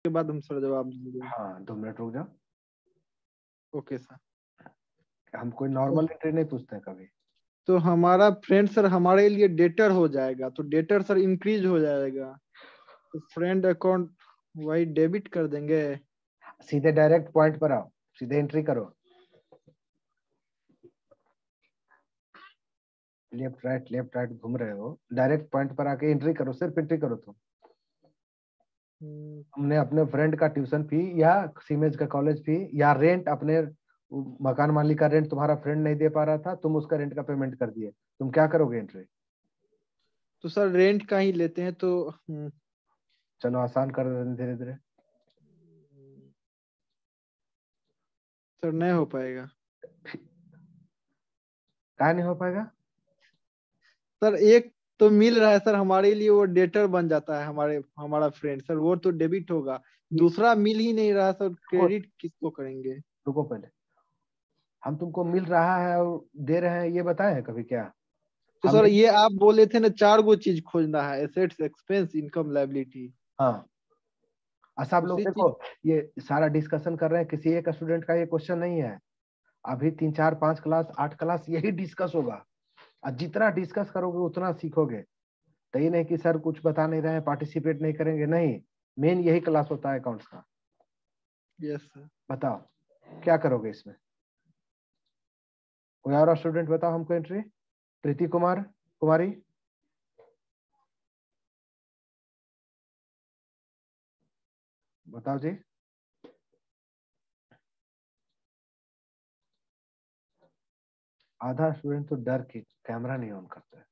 के बाद हम सर जवाब देंगे। हाँ 2 मिनट रुक जाओ। Okay sir. हम कोई नॉर्मल एंट्री नहीं पूछते हैं कभी। तो हमारा फ्रेंड सर हमारे लिए डेटर हो जाएगा, तो डेटर सर इंक्रीज हो जाएगा, तो फ्रेंड अकाउंट वही डेबिट कर देंगे। सीधे डायरेक्ट पॉइंट पर आओ, सीधे एंट्री करो, लेफ्ट राइट घूम रहे हो, डायरेक्ट पॉइंट पर आके एंट्री करो, सिर्फ एंट्री करो। तुमने अपने फ्रेंड का ट्यूशन फी या सीमेज का कॉलेज फी या रेंट, अपने मकान मालिक का रेंट तुम्हारा फ्रेंड नहीं दे पा रहा था, तुम उसका रेंट का पेमेंट कर दिए, तुम क्या करोगे एंट्री? तो सर रेंट का ही लेते हैं तो चलो आसान कर रहे हैं धीरे धीरे। सर नहीं हो पाएगा। क्या नहीं हो पाएगा? सर एक तो मिल रहा है सर हमारे लिए, वो डेटर बन जाता है हमारा फ्रेंड सर, वो तो डेबिट होगा। दूसरा मिल ही नहीं रहा सर, क्रेडिट किसको करेंगे? रुको पहले, हम तुमको मिल रहा है और दे रहे हैं ये बताए हैं कभी क्या? तो सर ये आप बोले थे ना 4 गो चीज खोजना है, एसेट्स, एक्सपेंस, इनकम, लायबिलिटी। हाँ अच्छा, आप लोग उसी देखो चीज। ये सारा डिस्कशन कर रहे हैं, किसी एक स्टूडेंट का ये क्वेश्चन नहीं है। अभी 3 4 5 क्लास 8 क्लास यही डिस्कस होगा, और जितना डिस्कस करोगे उतना सीखोगे। तो ये नहीं कि सर कुछ बता नहीं रहे हैं, पार्टिसिपेट नहीं करेंगे, नहीं, मेन यही क्लास होता है अकाउंट्स का। Yes sir. बताओ क्या करोगे इसमें? कोई और स्टूडेंट बताओ हमको एंट्री। प्रीति कुमारी, बताओ जी। आधा स्टूडेंट तो डर के कैमरा नहीं ऑन करता है।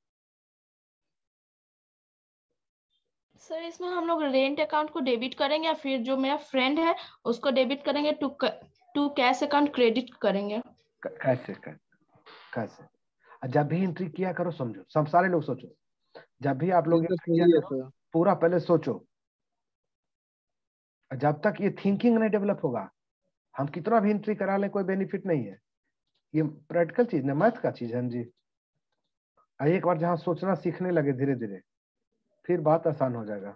सर इसमें हम लोग रेंट अकाउंट को डेबिट करेंगे या फिर जो मेरा फ्रेंड है उसको डेबिट करेंगे, टू कैश अकाउंट क्रेडिट करेंगे? कैसे? जब भी एंट्री किया करो समझो, सब सारे लोग सोचो, जब भी आप ये लोग तो एंट्री किया सही है करो सर। पूरा पहले सोचो। जब तक ये थिंकिंग नहीं डेवलप होगा, हम कितना भी एंट्री करा लें कोई बेनिफिट नहीं है। ये प्रैक्टिकल चीज ना, मैथ का चीज है जी। एक बार जहां सोचना सीखने लगे धीरे धीरे, फिर बात आसान हो जाएगा।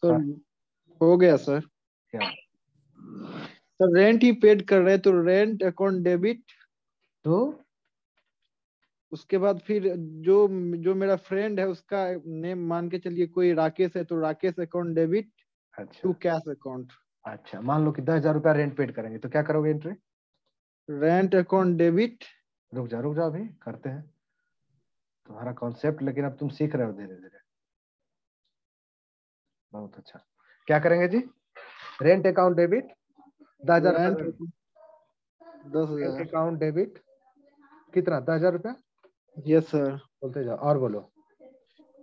सर हो गया सर। क्या? सर रेंट ही पेड कर रहे हैं तो रेंट अकाउंट डेबिट, तो उसके बाद फिर जो जो मेरा फ्रेंड है उसका नेम मान के चलिए कोई राकेश है, तो राकेश अकाउंट डेबिट टू अच्छा कैश अकाउंट। अच्छा, मान लो कि 10,000 रुपया रेंट पेड करेंगे तो क्या करोगे एंट्री? Rent account debit. रुक जाओ अभी करते हैं तुम्हारा कॉन्सेप्ट, लेकिन अब तुम सीख रहे हो धीरे धीरे। बहुत अच्छा, क्या करेंगे जी? रेंट अकाउंट डेबिट 10,000 रेंट रुपया। 10,000। रेंट अकाउंट डेबिट कितना? 10,000 रुपया। Yes sir. बोलते जाओ और बोलो।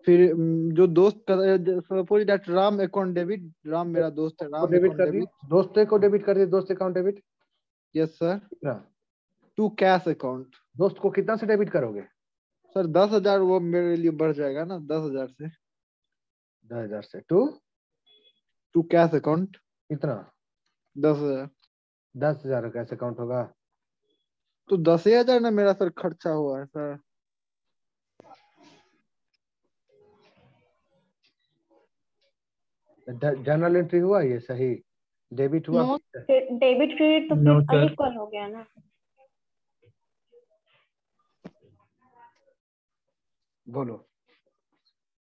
फिर जो दोस्त का, suppose that Ram account debit, Ram मेरा दोस्त है, को राम डेबिट अकाउंट कर दिए, डेबिट। दोस्त को डेबिट कर दिए, दोस्त अकाउंट डेबिट यस सर। कितना? To cash account. दोस्त को कितना से डेबिट करोगे? सर 10,000, वो मेरे लिए बढ़ जाएगा ना 10,000 से। 10,000 से टू कैश अकाउंट कितना? 10,000। 10,000 कैसे अकाउंट होगा? तो 10,000 ना मेरा सर खर्चा हुआ है सर। जर्नल एंट्री हुआ ये सही? डेबिट हुआ? नो, डेबिट क्रेडिट तो नो फिर सर। अनइक्वल हो गया ना। बोलो।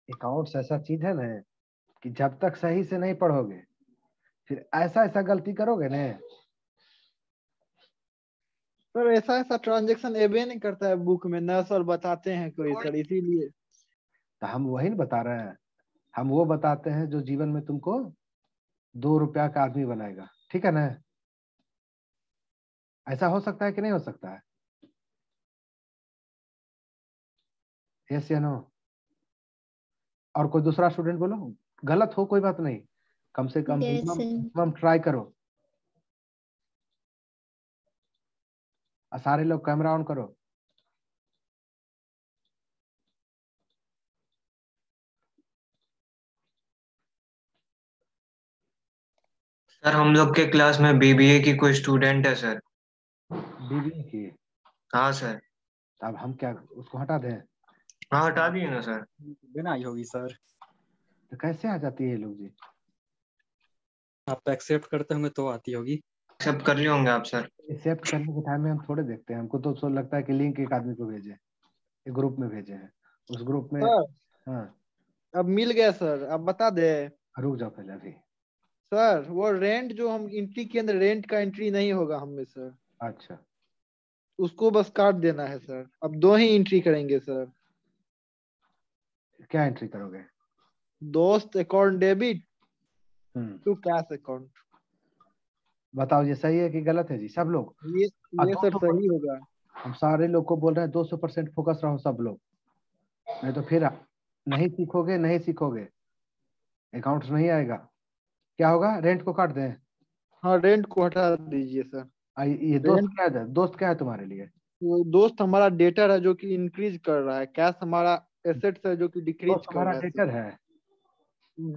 अकाउंट्स ऐसा चीज है ना कि जब तक सही से नहीं पढ़ोगे फिर ऐसा ऐसा गलती करोगे ना। सर ऐसा ऐसा ट्रांजेक्शन एबे नहीं करता है बुक में ना सर, बताते हैं कोई सर, इसीलिए। तो हम वही नहीं बता रहे हैं, हम वो बताते हैं जो जीवन में तुमको 2 रुपया का आदमी बनाएगा, ठीक है ना? ऐसा हो सकता है कि नहीं हो सकता है? यस या नो? और कोई दूसरा स्टूडेंट बोलो, गलत हो कोई बात नहीं, कम से कम मिनिमम ट्राई करो। सारे लोग कैमरा ऑन करो। सर हम लोग के क्लास में बीबीए की कोई स्टूडेंट है सर। बीबीए की? हाँ सर। अब हम क्या उसको हटा दें? हाँ हटा दिए ना सर। बिना आई होगी सर। तो कैसे आ जाती है ये लोग जी? आप एक्सेप्ट करते होंगे तो आती होगी। एक्सेप्ट कर लिए होंगे आप सर। एक्सेप्ट करने के टाइम में हम थोड़े देखते हैं, हमको तो सो लगता है कि लिंक एक आदमी को भेजे, एक ग्रुप में भेजे हैं, उस ग्रुप में। सर हाँ अब मिल गया सर, अब बता दे। रुक जाओ पहले अभी। सर वो रेंट जो हम एंट्री के अंदर रेंट का एंट्री नहीं होगा हमें सर, अच्छा उसको बस काट देना है सर। अब दो ही एंट्री करेंगे सर। क्या एंट्री करोगे? दोस्त account debit hmm, to cash account. बताओ ये सही है कि गलत है जी सब लोग? ये और ये सर 200 सही होगा। हम सारे लोग को बोल रहे हैं 200% फोकस रहो सब लोग, नहीं तो फिर नहीं सीखोगे, नहीं सीखोगे, अकाउंट्स नहीं आएगा। क्या होगा? रेंट को काट दें? हाँ रेंट को हटा दीजिए सर। ये दोस्त रेंट क्या है? दोस्त क्या है तुम्हारे लिए? वो दोस्त हमारा डेटर है जो कि इंक्रीज कर रहा है, कैश हमारा एसेट्स है जो कि डिक्रीज दोस्त कर हमारा रहा है सर। डेटर है?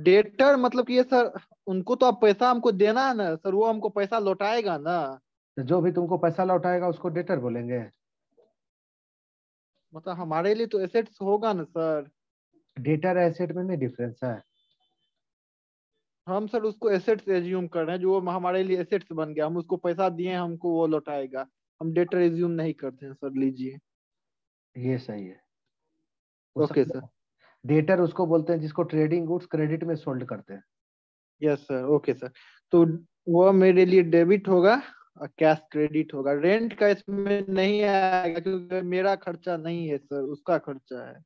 डेटर मतलब कि ये सर, उनको तो अब पैसा हमको देना है ना सर, वो हमको पैसा लौटाएगा ना। तो जो भी तुमको पैसा लौटाएगा उसको डेटर बोलेंगे? मतलब हमारे लिए तो एसेट्स होगा ना सर। डेटर एसेट में नहीं डिफरेंस है? हम सर उसको एसेट्स एज्यूम कर रहे हैं, जो वो हमारे लिए एसेट्स बन गया, हम उसको पैसा दिए, हमको वो लौटाएगा। हम डेटर एज्यूम नहीं करते हैं सर, लीजिए। ये सही है। वो ओके सब सर। डेटर उसको बोलते हैं जिसको ट्रेडिंग गुड्स क्रेडिट में सोल्ड करते हैं। Yes sir, okay sir. तो वो मेरे लिए डेबिट होगा और कैश क्रेडिट होगा। रेंट का इसमें नहीं आएगा क्योंकि मेरा खर्चा नहीं है सर, उसका खर्चा है।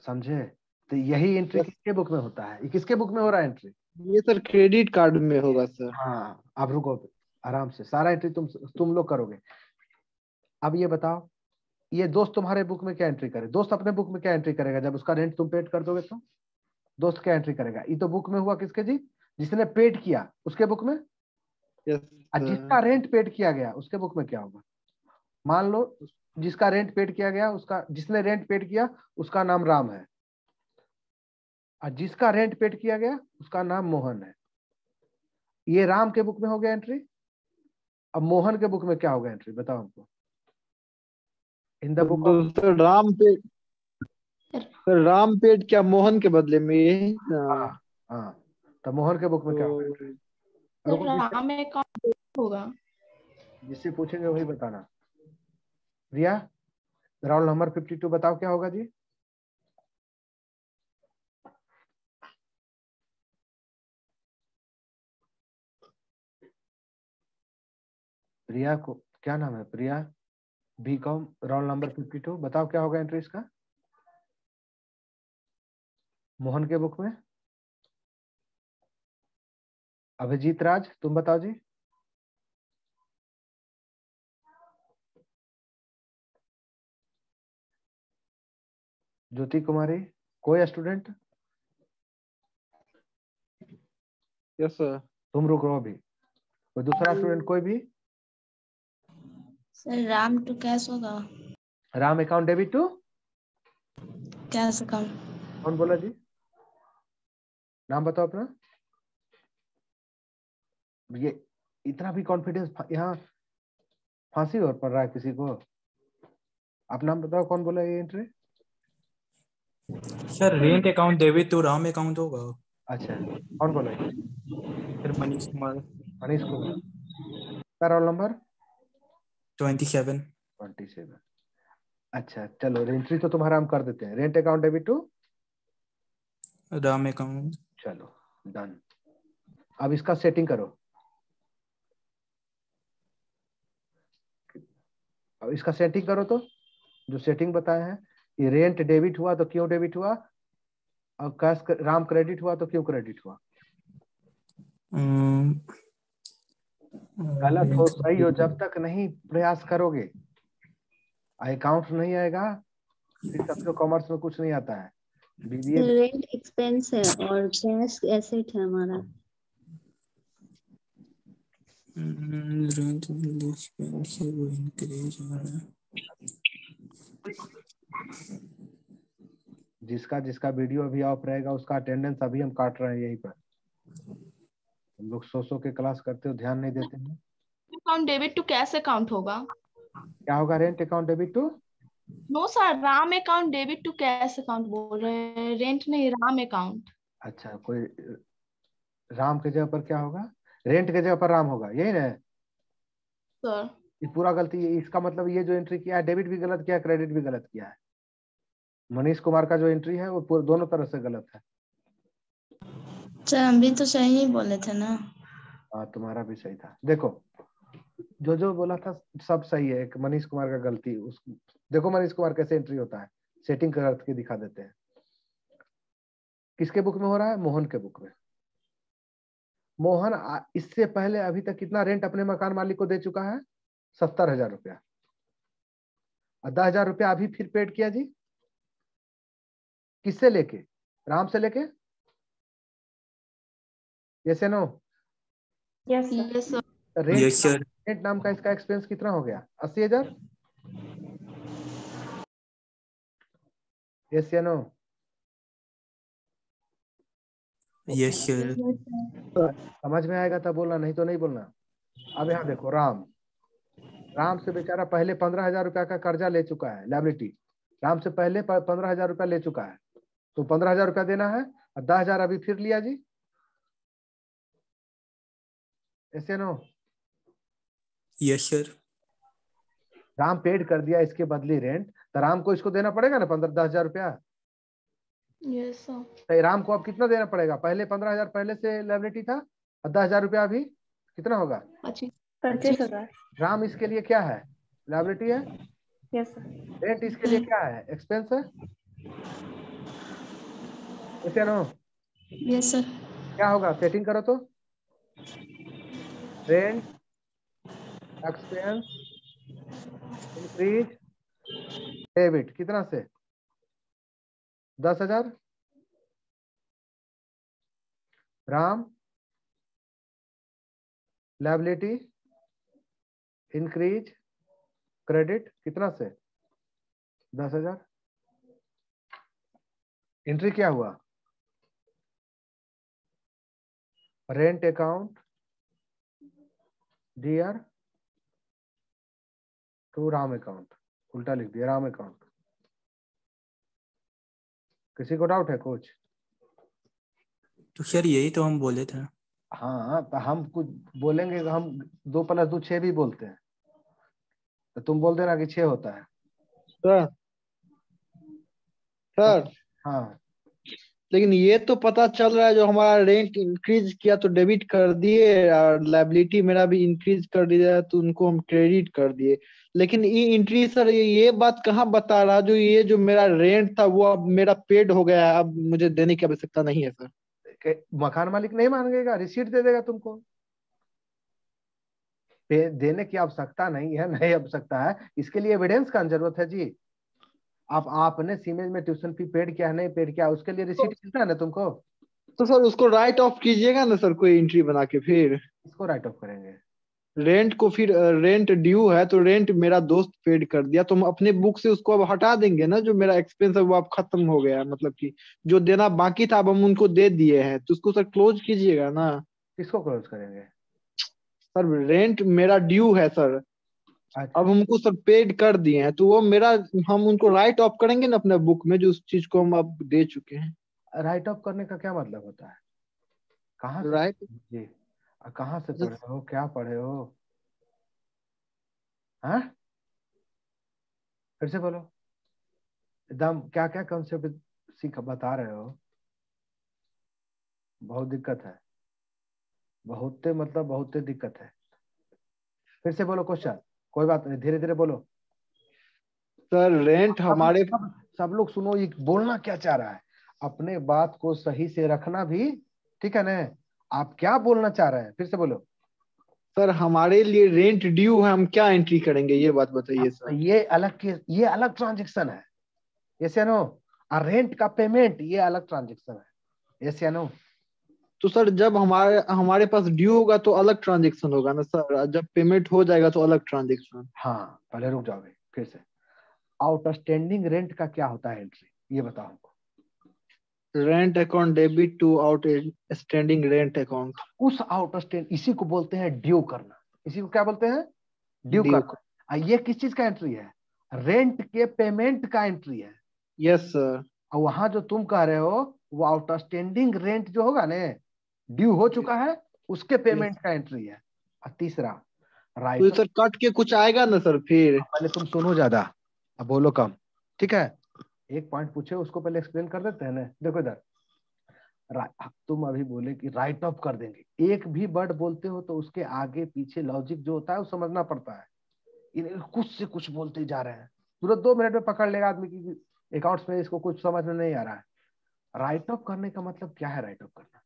समझे? तो यही एंट्री यस, किसके बुक में होता है? ये किसके बुक में हो रहा है एंट्री? ये सर क्रेडिट कार्ड में होगा सर। हाँ अब रुको, आराम से सारा एंट्री तुम लोग करोगे। अब ये बताओ, ये दोस्त तुम्हारे बुक में क्या एंट्री करे? दोस्त अपने बुक में क्या एंट्री करेगा जब उसका रेंट तुम पेड कर दोगे तो? दोस्त क्या एंट्री करेगा? ये तो बुक में हुआ किसके जी? जिसने पेड किया उसके बुक में। यस और जिसका रेंट पेड किया गया उसके बुक में क्या होगा? मान लो जिसका रेंट पेड किया गया, उसका जिसने रेंट पेड किया उसका नाम राम है, और जिसका रेंट पेड किया गया उसका नाम मोहन है। ये राम के बुक में हो गया एंट्री। अब मोहन के बुक में क्या होगा एंट्री? बताओ हमको। इन द बुक ऑफ। तो सर राम पेट क्या मोहन के बदले में ये हाँ हाँ, तो मोहन के बुक में क्या होगा तो एंट्री? सर रुको, राम अकाउंट होगा। जिससे पूछेंगे वही बताना। रिया, रोल नंबर 52 बताओ क्या होगा जी? प्रिया को क्या नाम है? प्रिया, बीकॉम, रोल नंबर 52 बताओ क्या होगा एंट्री इसका मोहन के बुक में? अभिजीत राज तुम बताओ जी। ज्योति कुमारी, कोई स्टूडेंट? Yes sir. तुम रुक रहो अभी। कोई दूसरा स्टूडेंट कोई भी? सर राम टू कैश होगा। Ram account debit to cash account. कौन बोला जी? नाम बताओ अपना। ये इतना भी कॉन्फिडेंस यहाँ फांसी और पड़ रहा है किसी को? आप नाम बताओ कौन बोला ये entry? Sir rent account debit to Ram account होगा। अच्छा, कौन बोला ये? Sir Manish Kumar. Manish Kumar. Roll number 27। 27। अच्छा चलो, एंट्री तो तुम्हारा हम कर देते हैं, rent account debit to Ram account. चलो डन। अब इसका सेटिंग करो। अब इसका सेटिंग करो तो जो सेटिंग बताए हैं, ये रेंट डेबिट हुआ तो क्यों डेबिट हुआ, और कैश राम क्रेडिट हुआ तो क्यों क्रेडिट हुआ? गलत हो सही हो, जब तक नहीं प्रयास करोगे अकाउंट नहीं आएगा, फिर सबको कॉमर्स में कुछ नहीं आता है। बीबीए रेंट एक्सपेंस है और कैश एसेट है हमारा। रेंट एक्सपेंस वो इंक्रीज हो रहा है। जिसका जिसका वीडियो अभी ऑफ रहेगा उसका अटेंडेंस अभी हम काट रहे हैं यहीं पर। हम लोग सौ के क्लास करते हो, ध्यान नहीं देते हैं। Account debit to cash account होगा। क्या होगा? Rent account debit to no sir, Ram account debit to cash account बोल रहे हैं, रेंट नहीं, राम अकाउंट। अच्छा, कोई राम के जगह पर क्या होगा? रेंट के जगह पर राम होगा, यही ना? सर ये पूरा गलती है। इसका मतलब ये जो एंट्री किया है, डेबिट भी गलत किया है, क्रेडिट भी गलत किया है। मनीष कुमार का जो एंट्री है वो दोनों तरह से गलत है। सर हम भी तो सही ही बोले थे ना। हाँ, तुम्हारा भी सही था। देखो, जो जो बोला था सब सही है, एक मनीष कुमार का गलती। उस देखो मनीष कुमार कैसे एंट्री होता है, सेटिंग करके दिखा देते हैं। किसके बुक में हो रहा है? मोहन के बुक में। मोहन इससे पहले अभी तक कितना रेंट अपने मकान मालिक को दे चुका है? 70,000 रुपया। और 10,000 रुपया अभी फिर पेड किया जी। किससे लेके? राम से लेके? यस या no? Yes sir. Yes sir. Yes sir. Rent नाम का इसका एक्सपेंस कितना हो गया? 80,000। यस या नो? Yes sir. समझ में आएगा तब बोलना, नहीं तो नहीं बोलना। अब यहाँ देखो, राम से बेचारा पहले 15,000 रुपया का कर्जा ले चुका है, लायबिलिटी। राम से पहले 15,000 रुपया ले चुका है, तो 15,000 रुपया देना है, और 10,000 अभी फिर लिया जी। ऐसे no? Yes sir. Ram paid कर दिया इसके बदली रेंट, तो राम को इसको देना पड़ेगा ना 10,000 रुपया। Yes sir. तो राम को अब कितना देना पड़ेगा? पहले 15,000 पहले से लायबिलिटी था, और 10,000 रुपया अभी कितना होगा? 25,000। राम इसके लिए क्या है? लायबिलिटी है। Yes sir. रेंट इसके लिए क्या है? एक्सपेंस है। ऐसे नो? Yes sir. क्या होगा? सेटिंग करो तो। रेंट एक्सपेंस इंक्रीज डेबिट कितना से? 10,000। राम लायबिलिटी इंक्रीज क्रेडिट कितना से? 10,000। एंट्री क्या हुआ? Rent account dear to Ram account. उल्टा लिख दिया, राम अकाउंट। किसी को डाउट है कुछ? तो सर यही तो हम बोले थे। हाँ, तो हम कुछ बोलेंगे, हम 2 + 2 6 भी बोलते हैं, तो तुम बोल देना कि 6 होता है। सर सर हाँ, लेकिन ये तो पता चल रहा है जो हमारा रेंट इंक्रीज किया तो डेबिट कर दिए, और लायबिलिटी मेरा भी इंक्रीज कर दिया तो उनको हम क्रेडिट कर दिए। लेकिन ये एंट्री सर ये बात कहाँ बता रहा जो ये जो मेरा रेंट था वो अब मेरा पेड हो गया है, अब मुझे देने की आवश्यकता नहीं है सर। मकान मालिक नहीं मांगेगा, रिसीट दे देगा तुमको। देने की आवश्यकता नहीं है, नहीं आवश्यकता है, इसके लिए एविडेंस का जरूरत है जी। आपने सीमेज में ट्यूशन फी पेड किया है, नहीं पेड किया, उसके लिए रिसीट मिलता है ना तुमको। तो सर उसको राइट ऑफ कीजिएगा ना सर, कोई एंट्री बना के। फिर इसको राइट ऑफ करेंगे। रेंट को, फिर रेंट ड्यू है तो रेंट मेरा दोस्त पेड कर दिया तो हम अपने बुक से उसको अब हटा देंगे ना, जो मेरा एक्सपेंस है वो अब खत्म हो गया है, मतलब कि जो देना बाकी था अब हम उनको दे दिए हैं, तो उसको सर क्लोज कीजिएगा ना। किसको क्लोज करेंगे? सर रेंट मेरा ड्यू है सर, अच्छा, अब हमको सर पेड कर दिए हैं तो वो मेरा, हम उनको राइट ऑफ करेंगे ना अपने बुक में, जो उस चीज को हम अब दे चुके हैं। राइट ऑफ करने का क्या मतलब होता है? कहाँ से राइट जी? कहाँ से पढ़े हो, क्या पढ़े हो? हाँ, फिर से बोलो। एकदम क्या क्या कंसेप्ट सीख बता रहे हो? बहुत दिक्कत है, बहुते मतलब बहुते दिक्कत है। फिर से बोलो क्वेश्चन। कोई बात नहीं, धीरे धीरे बोलो। सर रेंट हमारे, सब लोग सुनो, ये बोलना क्या चाह रहा है, अपने बात को सही से रखना भी, ठीक है ना? आप क्या बोलना चाह रहे हैं, फिर से बोलो। सर हमारे लिए रेंट ड्यू है, हम क्या एंट्री करेंगे ये बात बताइए सर। ये अलग केस, ये अलग ट्रांजेक्शन है। यस या नो? और रेंट का पेमेंट ये अलग ट्रांजेक्शन है। यस या नो? तो सर जब हमारे हमारे पास ड्यू होगा तो अलग ट्रांजेक्शन होगा ना सर, जब पेमेंट हो जाएगा तो अलग ट्रांजेक्शन। हाँ, पहले रुक जाओगे, फिर से। आउटस्टैंडिंग रेंट का क्या होता है एंट्री, ये बताओ हमको। Rent account debit to outstanding rent account. उस आउटस्टैंड, इसी को बोलते हैं ड्यू करना। इसी को क्या बोलते हैं? ड्यू ड्यू करना। ये किस चीज का एंट्री है? रेंट के पेमेंट का एंट्री है। Yes sir. और वहां जो तुम कह रहे हो वो आउटस्टैंडिंग रेंट जो होगा ना, ड्यू हो चुका है, उसके पेमेंट का एंट्री है। और तीसरा तो राइट सर कट के कुछ आएगा ना सर फिर? पहले तुम सुनो ज्यादा, अब बोलो कम, ठीक है। एक पॉइंट पूछे उसको पहले एक्सप्लेन कर देते हैं ना। देखो इधर तुम अभी बोले कि राइट ऑफ कर देंगे, एक भी वर्ड बोलते हो तो उसके आगे पीछे लॉजिक जो होता है वो समझना पड़ता है। इन्हें कुछ से कुछ बोलते जा रहे हैं, तुरंत 2 मिनट में पकड़ लेगा आदमी की अकाउंट्स में इसको कुछ समझ में नहीं आ रहा है। राइट ऑफ करने का मतलब क्या है? राइट ऑफ करना,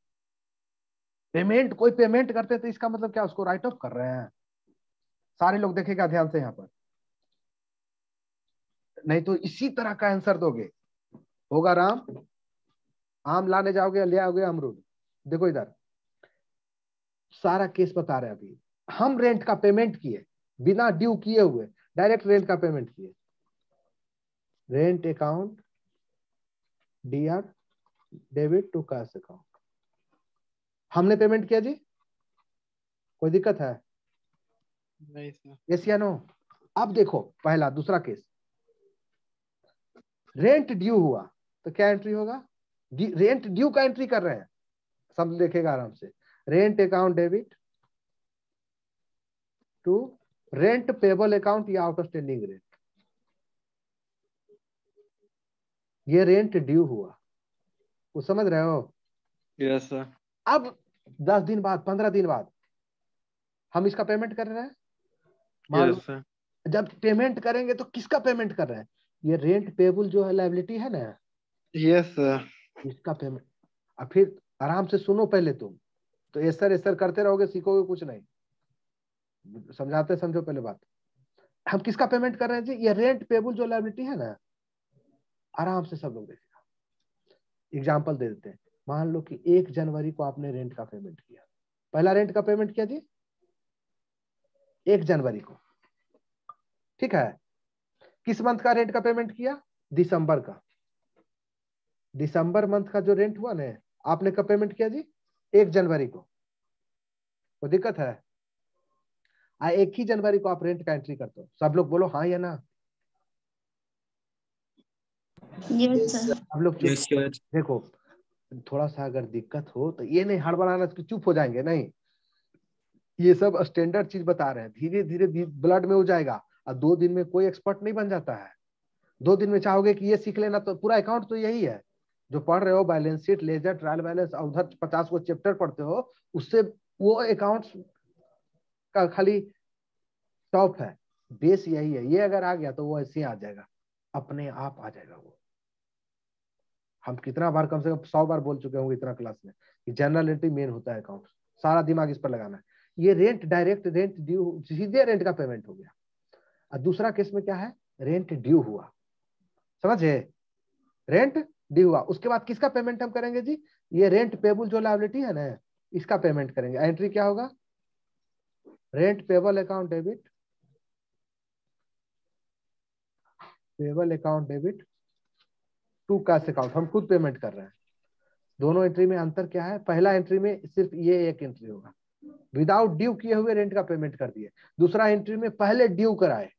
पेमेंट, कोई पेमेंट करते तो इसका मतलब क्या, उसको राइट ऑफ कर रहे हैं। सारे लोग देखेगा ध्यान से यहाँ पर, नहीं तो इसी तरह का आंसर दोगे। होगा राम, आम लाने जाओगे, ले आओगे अमरूद। देखो इधर सारा केस बता रहे हैं। अभी हम रेंट का पेमेंट किए बिना ड्यू किए हुए, डायरेक्ट रेंट का पेमेंट किए। Rent account DR debit to cash account, हमने पेमेंट किया जी, कोई दिक्कत है? नहीं सर। यस या नो? अब देखो पहला दूसरा केस, रेंट ड्यू हुआ तो क्या एंट्री होगा? रेंट ड्यू का एंट्री कर रहे हैं, सब देखेगा आराम से। Rent account debit to rent payable account या आउटस्टैंडिंग रेंट। ये रेंट ड्यू हुआ, वो समझ रहे हो? Yes sir. अब 10 दिन बाद 15 दिन बाद हम इसका पेमेंट कर रहे हैं। मान लो यस सर। जब पेमेंट करेंगे तो किसका पेमेंट कर रहे हैं? ये रेंट पेबल जो है लायबिलिटी है ना, यस सर। इसका पेमेंट। अब फिर आराम से सुनो पहले तुम, तो ऐसर करते रहोगे, सीखोगे कुछ नहीं। समझाते समझो पहले बात। हम किसका पेमेंट कर रहे हैं जी? ये रेंट पेबल जो लायबिलिटी है ना, आराम से सब लोग देखेगा। एग्जाम्पल दे देते हैं। मान लो कि 1 जनवरी को आपने रेंट का पेमेंट किया, पहला रेंट का पेमेंट किया जी 1 जनवरी को, ठीक है। किस मंथ का रेंट का पेमेंट किया? दिसंबर का। दिसंबर मंथ का जो रेंट हुआ ना, आपने कब पेमेंट किया जी? 1 जनवरी को। कोई दिक्कत है? 1 ही जनवरी को आप रेंट का एंट्री करते हो। सब लोग बोलो हाँ या ना। Yes sir. आप लोग यस सर। देखो, थोड़ा सा अगर दिक्कत हो तो ये नहीं हड़बड़ाना कि चुप हो जाएंगे, नहीं। ये सब स्टैंडर्ड चीज बता रहे हैं, धीरे धीरे ब्लड में हो जाएगा। और 2 दिन में कोई एक्सपर्ट नहीं बन जाता है। 2 दिन में चाहोगे कि ये सीख लेना, तो पूरा अकाउंट तो यही है जो पढ़ रहे हो, balance sheet, ledger, trial balance, उधर 50 को चैप्टर पढ़ते हो, उससे वो अकाउंट्स का खाली टॉप है, बेस यही है। ये अगर आ गया तो वो ऐसे ही आ जाएगा, अपने आप आ जाएगा वो। हम कितना बार, कम से कम 100 बार बोल चुके होंगे इतना क्लास में कि जनरल एंट्री मेन होता है अकाउंट, सारा दिमाग इस पर लगाना है। ये रेंट डायरेक्ट रेंट ड्यू, सीधे रेंट का पेमेंट हो गया। और दूसरा केस में क्या है? रेंट ड्यू हुआ, समझे? रेंट ड्यू हुआ, उसके बाद किसका पेमेंट हम करेंगे जी? ये रेंट पेबल जो लायबिलिटी है ना, इसका पेमेंट करेंगे। एंट्री क्या होगा? Rent payable account debit, payable account debit to cash account. हम खुद पेमेंट कर रहे हैं। दोनों एंट्री में अंतर क्या है? पहला एंट्री में सिर्फ ये एक एंट्री होगा, विदाउट ड्यू किए हुए रेंट का पेमेंट कर दिए। दूसरा एंट्री में पहले ड्यू कराए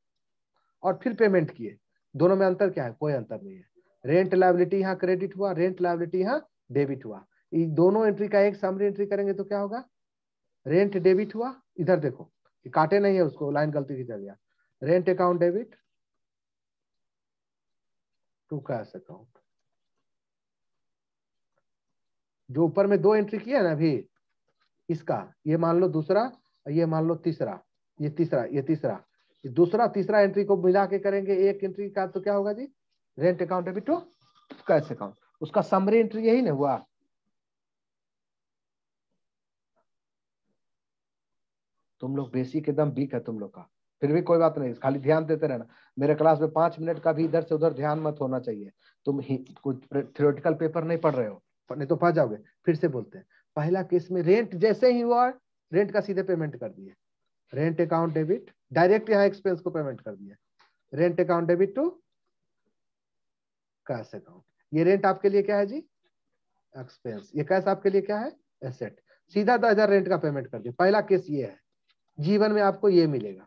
और फिर पेमेंट किए। दोनों में अंतर क्या है? कोई अंतर नहीं है। रेंट लायबिलिटी यहाँ क्रेडिट हुआ, रेंट लायबिलिटी यहाँ डेबिट हुआ। ये दोनों एंट्री का एक समरी एंट्री करेंगे तो क्या होगा? रेंट डेबिट हुआ, इधर देखो काटे नहीं है उसको, लाइन गलती खींचा गया। Rent account debit to cash account. जो ऊपर में 2 एंट्री किया ना अभी, इसका ये मान लो दूसरा, ये मान लो तीसरा, ये तीसरा, ये तीसरा, ये दूसरा तीसरा एंट्री को मिला के करेंगे एक एंट्री का, तो क्या होगा जी? Rent account debit to cash account. उसका समरी एंट्री यही ना हुआ। तुम लोग बेसिक एकदम वीक है तुम लोग का, फिर भी कोई बात नहीं, खाली ध्यान देते रहना। मेरे क्लास में 5 मिनट का भी इधर से उधर ध्यान मत होना चाहिए। तुम कुछ थ्योरेटिकल पेपर नहीं पढ़ रहे हो, नहीं तो फंस जाओगे। फिर से बोलते हैं, पहला केस में रेंट जैसे ही हुआ, रेंट का सीधे पेमेंट कर दिए। रेंट अकाउंट डेबिट, डायरेक्ट यहाँ एक्सपेंस को पेमेंट कर दिया। Rent account debit to cash account. ये रेंट आपके लिए क्या है जी? एक्सपेंस। ये कैश आपके लिए क्या है? एसेट। सीधा 10,000 रेंट का पेमेंट कर दिया। पहला केस ये है, जीवन में आपको ये मिलेगा।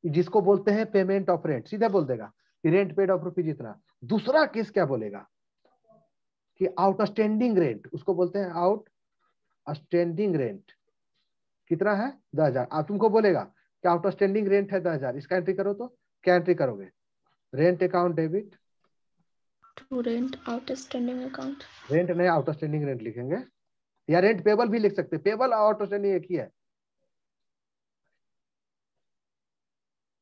जिसको बोलते हैं पेमेंट ऑफ रेंट, सीधे बोल देगा कि रेंट पेड ऑफ रुपीज इतना। दूसरा केस क्या बोलेगा कि आउटस्टैंडिंग रेंट, उसको बोलते हैं आउटस्टैंडिंग रेंट कितना है 10,000। अब तुमको बोलेगा कि आउटस्टैंडिंग रेंट है 10,000, इसका एंट्री करो, तो क्या एंट्री करोगे? Rent account debit to rent outstanding account, rent नहीं आउटस्टैंडिंग रेंट लिखेंगे, या रेंट पेबल भी लिख सकते, पेबल और आउटस्टैंडिंग एक ही है।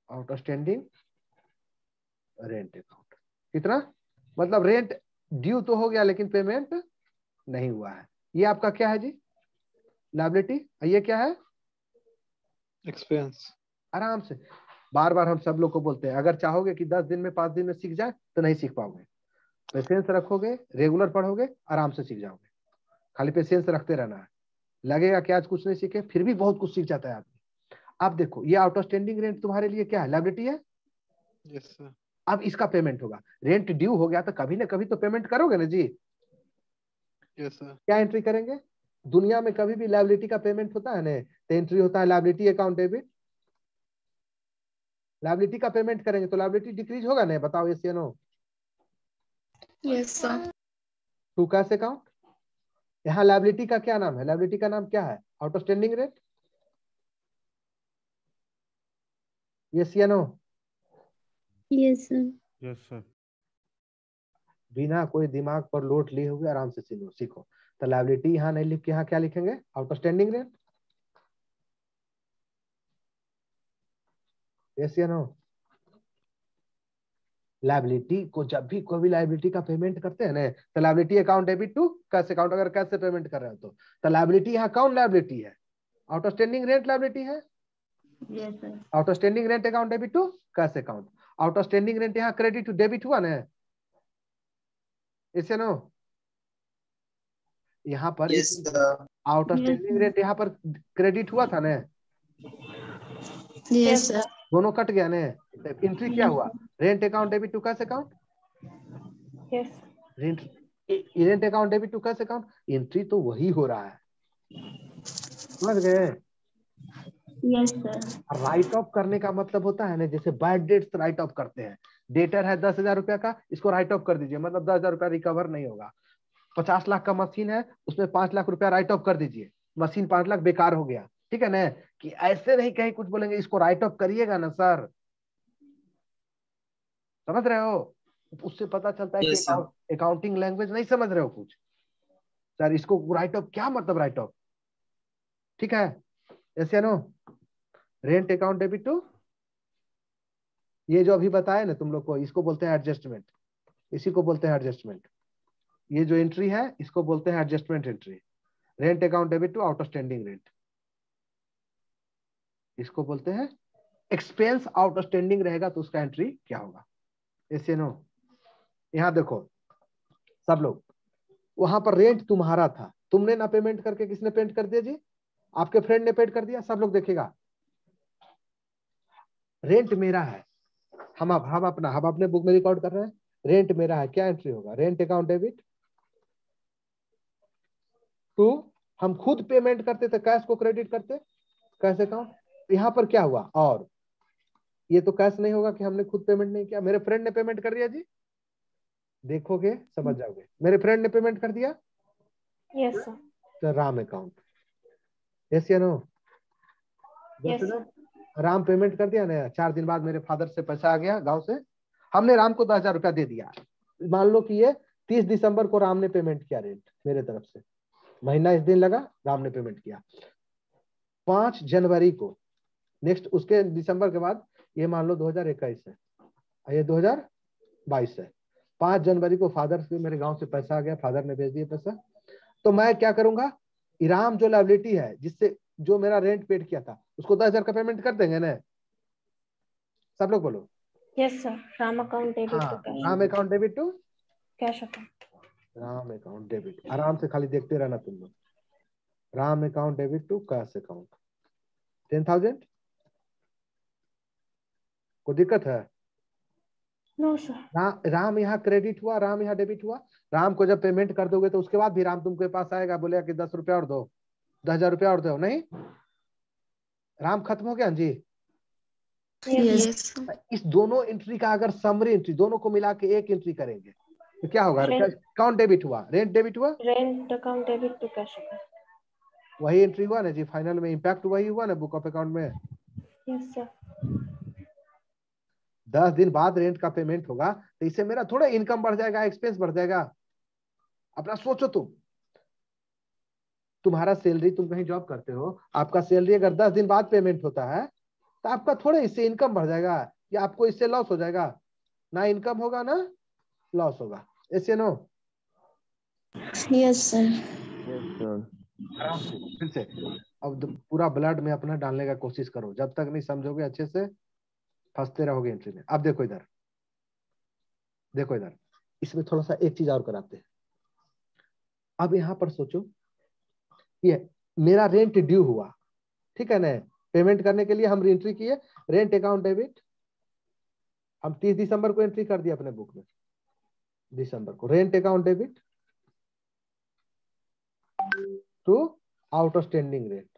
आउटस्टैंडिंग रेंट अकाउंट कितना, मतलब रेंट ड्यू तो हो गया लेकिन पेमेंट नहीं हुआ है। ये आपका क्या है जी? लायबिलिटी। ये क्या है? एक्सपेंस। आराम से बार बार हम सब लोग को बोलते हैं, अगर चाहोगे कि 10 दिन में 5 दिन में सीख जाए तो नहीं सीख पाओगे। पेशेंस रखोगे, रेगुलर पढ़ोगे, आराम से सीख जाओगे। खाली पेशेंस रखते रहना है। लगेगा कि आज कुछ नहीं सीखे, फिर भी बहुत कुछ सीख जाता है आदमी। अब देखो ये आउटस्टैंडिंग रेंट तुम्हारे लिए क्या है? लायबिलिटी है। Yes sir. अब इसका पेमेंट होगा। रेंट ड्यू हो गया तो कभी ना कभी तो पेमेंट करोगे ना जी। Yes sir. क्या एंट्री करेंगे? दुनिया में कभी भी लायबिलिटी का पेमेंट होता है ना, तो एंट्री होता है लायबिलिटी अकाउंट डेबिट। लायबिलिटी का पेमेंट करेंगे तो लायबिलिटी डिक्रीज होगा ना, बताओ यस या no? Yes sir. To cash account. यहाँ लायबिलिटी का क्या नाम है? लायबिलिटी का नाम क्या है? Outstanding rate. यस या no? Yes sir. Yes sir. बिना कोई दिमाग पर लोड लिए हुए आराम से सीखो। तो लायबिलिटी यहाँ नहीं लिख के यहाँ क्या लिखेंगे? Outstanding rate. यस या नो? लायबिलिटी को जब भी कोई भी लायबिलिटी का पेमेंट करते हैं ना, तो liability account debit to cash account, अगर कैश से पेमेंट कर रहे हो तो लायबिलिटी यहाँ कौन लायबिलिटी है? आउटस्टैंडिंग रेंट लायबिलिटी है। Yes sir. Outstanding rent account debit to cash account. Outstanding rent यहाँ क्रेडिट टू डेबिट हुआ ना, इससे नो? यहाँ पर आउटस्टैंडिंग रेंट यहाँ पर क्रेडिट हुआ था ना, यस सर। दोनों कट गया ना, तो एंट्री क्या हुआ? Rent account debit to cash account. Yes. Rent account debit to cash account, entry तो वही हो रहा है, समझ गए? Yes sir. राइट ऑफ करने का मतलब होता है ना, जैसे बैड डेट्स राइट ऑफ करते हैं। डेटर है 10,000 रुपया का, इसको राइट ऑफ कर दीजिए, मतलब 10,000 रुपया रिकवर नहीं होगा। 50 लाख का मशीन है, उसमें 5 लाख रुपया राइट ऑफ कर दीजिए, मशीन 5 लाख बेकार हो गया। ठीक है ना? कि ऐसे नहीं कहीं कुछ बोलेंगे, इसको राइट ऑफ करिएगा ना सर, समझ रहे हो? उससे पता चलता है कि अकाउंटिंग लैंग्वेज नहीं समझ रहे हो कुछ। सर इसको राइट ऑफ, क्या मतलब राइट ऑफ? ठीक है, ऐसे no? Rent account debit to, ये जो अभी बताया ना तुम लोग को, इसको बोलते हैं एडजस्टमेंट, इसी को बोलते हैं एडजस्टमेंट। ये जो एंट्री है इसको बोलते हैं adjustment entry. Rent account debit to outstanding rent, इसको बोलते हैं एक्सपेंस। आउटस्टैंडिंग रहेगा तो उसका एंट्री क्या होगा? ऐसे नो? यहाँ देखो सब लोग, वहां पर रेंट तुम्हारा था, तुमने ना पेमेंट करके किसने पेमेंट कर दिया जी? आपके फ्रेंड ने पेमेंट कर दिया। सब लोग देखेगा, रेंट मेरा है, हम अपने बुक में रिकॉर्ड कर रहे हैं, रेंट मेरा है। क्या एंट्री होगा? रेंट अकाउंट डेबिट टू, हम खुद पेमेंट करते थे, कैश को क्रेडिट करते, कैश अकाउंट। यहाँ पर क्या हुआ? और ये तो कैश नहीं होगा कि हमने खुद पेमेंट नहीं किया, मेरे फ्रेंड ने पेमेंट कर दिया जी। देखोगे समझ जाओगे, मेरे फ्रेंड ने पेमेंट कर दिया। Yes sir. तो राम अकाउंट। यस या no? Yes sir. Ram payment कर दिया ना, 4 दिन बाद मेरे फादर से पैसा आ गया गांव से, हमने राम को 10,000 रुपया दे दिया। मान लो कि ये 30 दिसंबर को राम ने पेमेंट किया रेंट मेरे तरफ से, महीना इस दिन लगा, राम ने पेमेंट किया। 5 जनवरी को, नेक्स्ट उसके दिसंबर के बाद, ये मान लो 2021 है, ये 2022 है, 5 जनवरी को फादर से मेरे गांव से पैसा आ गया, फादर ने भेज दिया पैसा। तो मैं क्या करूंगा? राम जो लायबिलिटी है, जिससे जो मेरा रेंट पेड किया था, उसको 10,000 का पेमेंट कर देंगे ना? सब लोग बोलो। Yes sir. Ram account debit to cash. Ram account debit to cash account. Ram account debit, आराम से खाली देखते रहना तुम लोग। Ram account debit to cash account 10,000। कोई दिक्कत है? No sir. राम यहाँ क्रेडिट हुआ, राम यहाँ डेबिट हुआ। राम को जब पेमेंट कर दोगे तो उसके बाद भी राम तुमके पास आएगा, बोलेगा कि 10 रुपया और दो, 10,000 रुपया और दो। नहीं, राम खत्म हो गया जी। यस इस दोनों एंट्री का अगर समरी एंट्री दोनों को मिला के एक एंट्री करेंगे तो क्या होगा? कौन डेबिट हुआ? रेंट डेबिट हुआ, rent account debit to cash account. वही एंट्री हुआ ना जी, फाइनल में इम्पैक्ट वही हुआ ना बुक ऑफ अकाउंट में। Yes sir. 10 दिन बाद रेंट का पेमेंट होगा तो इससे मेरा थोड़ा इनकम बढ़ जाएगा, एक्सपेंस बढ़ जाएगा। अपना सोचो, तुम्हारा सैलरी, तुम कहीं जॉब करते हो, आपका सैलरी अगर 10 दिन बाद पेमेंट होता है तो आपका थोड़ा इससे इनकम बढ़ जाएगा या आपको इससे लॉस हो जाएगा? ना इनकम होगा ना लॉस होगा। ऐसे नो? Yes sir. आराम से फिर से अब पूरा ब्लड में अपना डालने का कोशिश करो, जब तक नहीं समझोगे अच्छे से फंसते रहोगे एंट्री में। अब देखो इधर, देखो इधर, इसमें थोड़ा सा एक चीज और कराते हैं। अब यहाँ पर सोचो, ये मेरा रेंट ड्यू हुआ, ठीक है ना? पेमेंट करने के लिए हम एंट्री किए रेंट अकाउंट डेबिट, हम 30 दिसंबर को एंट्री कर दिया अपने बुक में, दिसंबर को rent account debit to outstanding rent,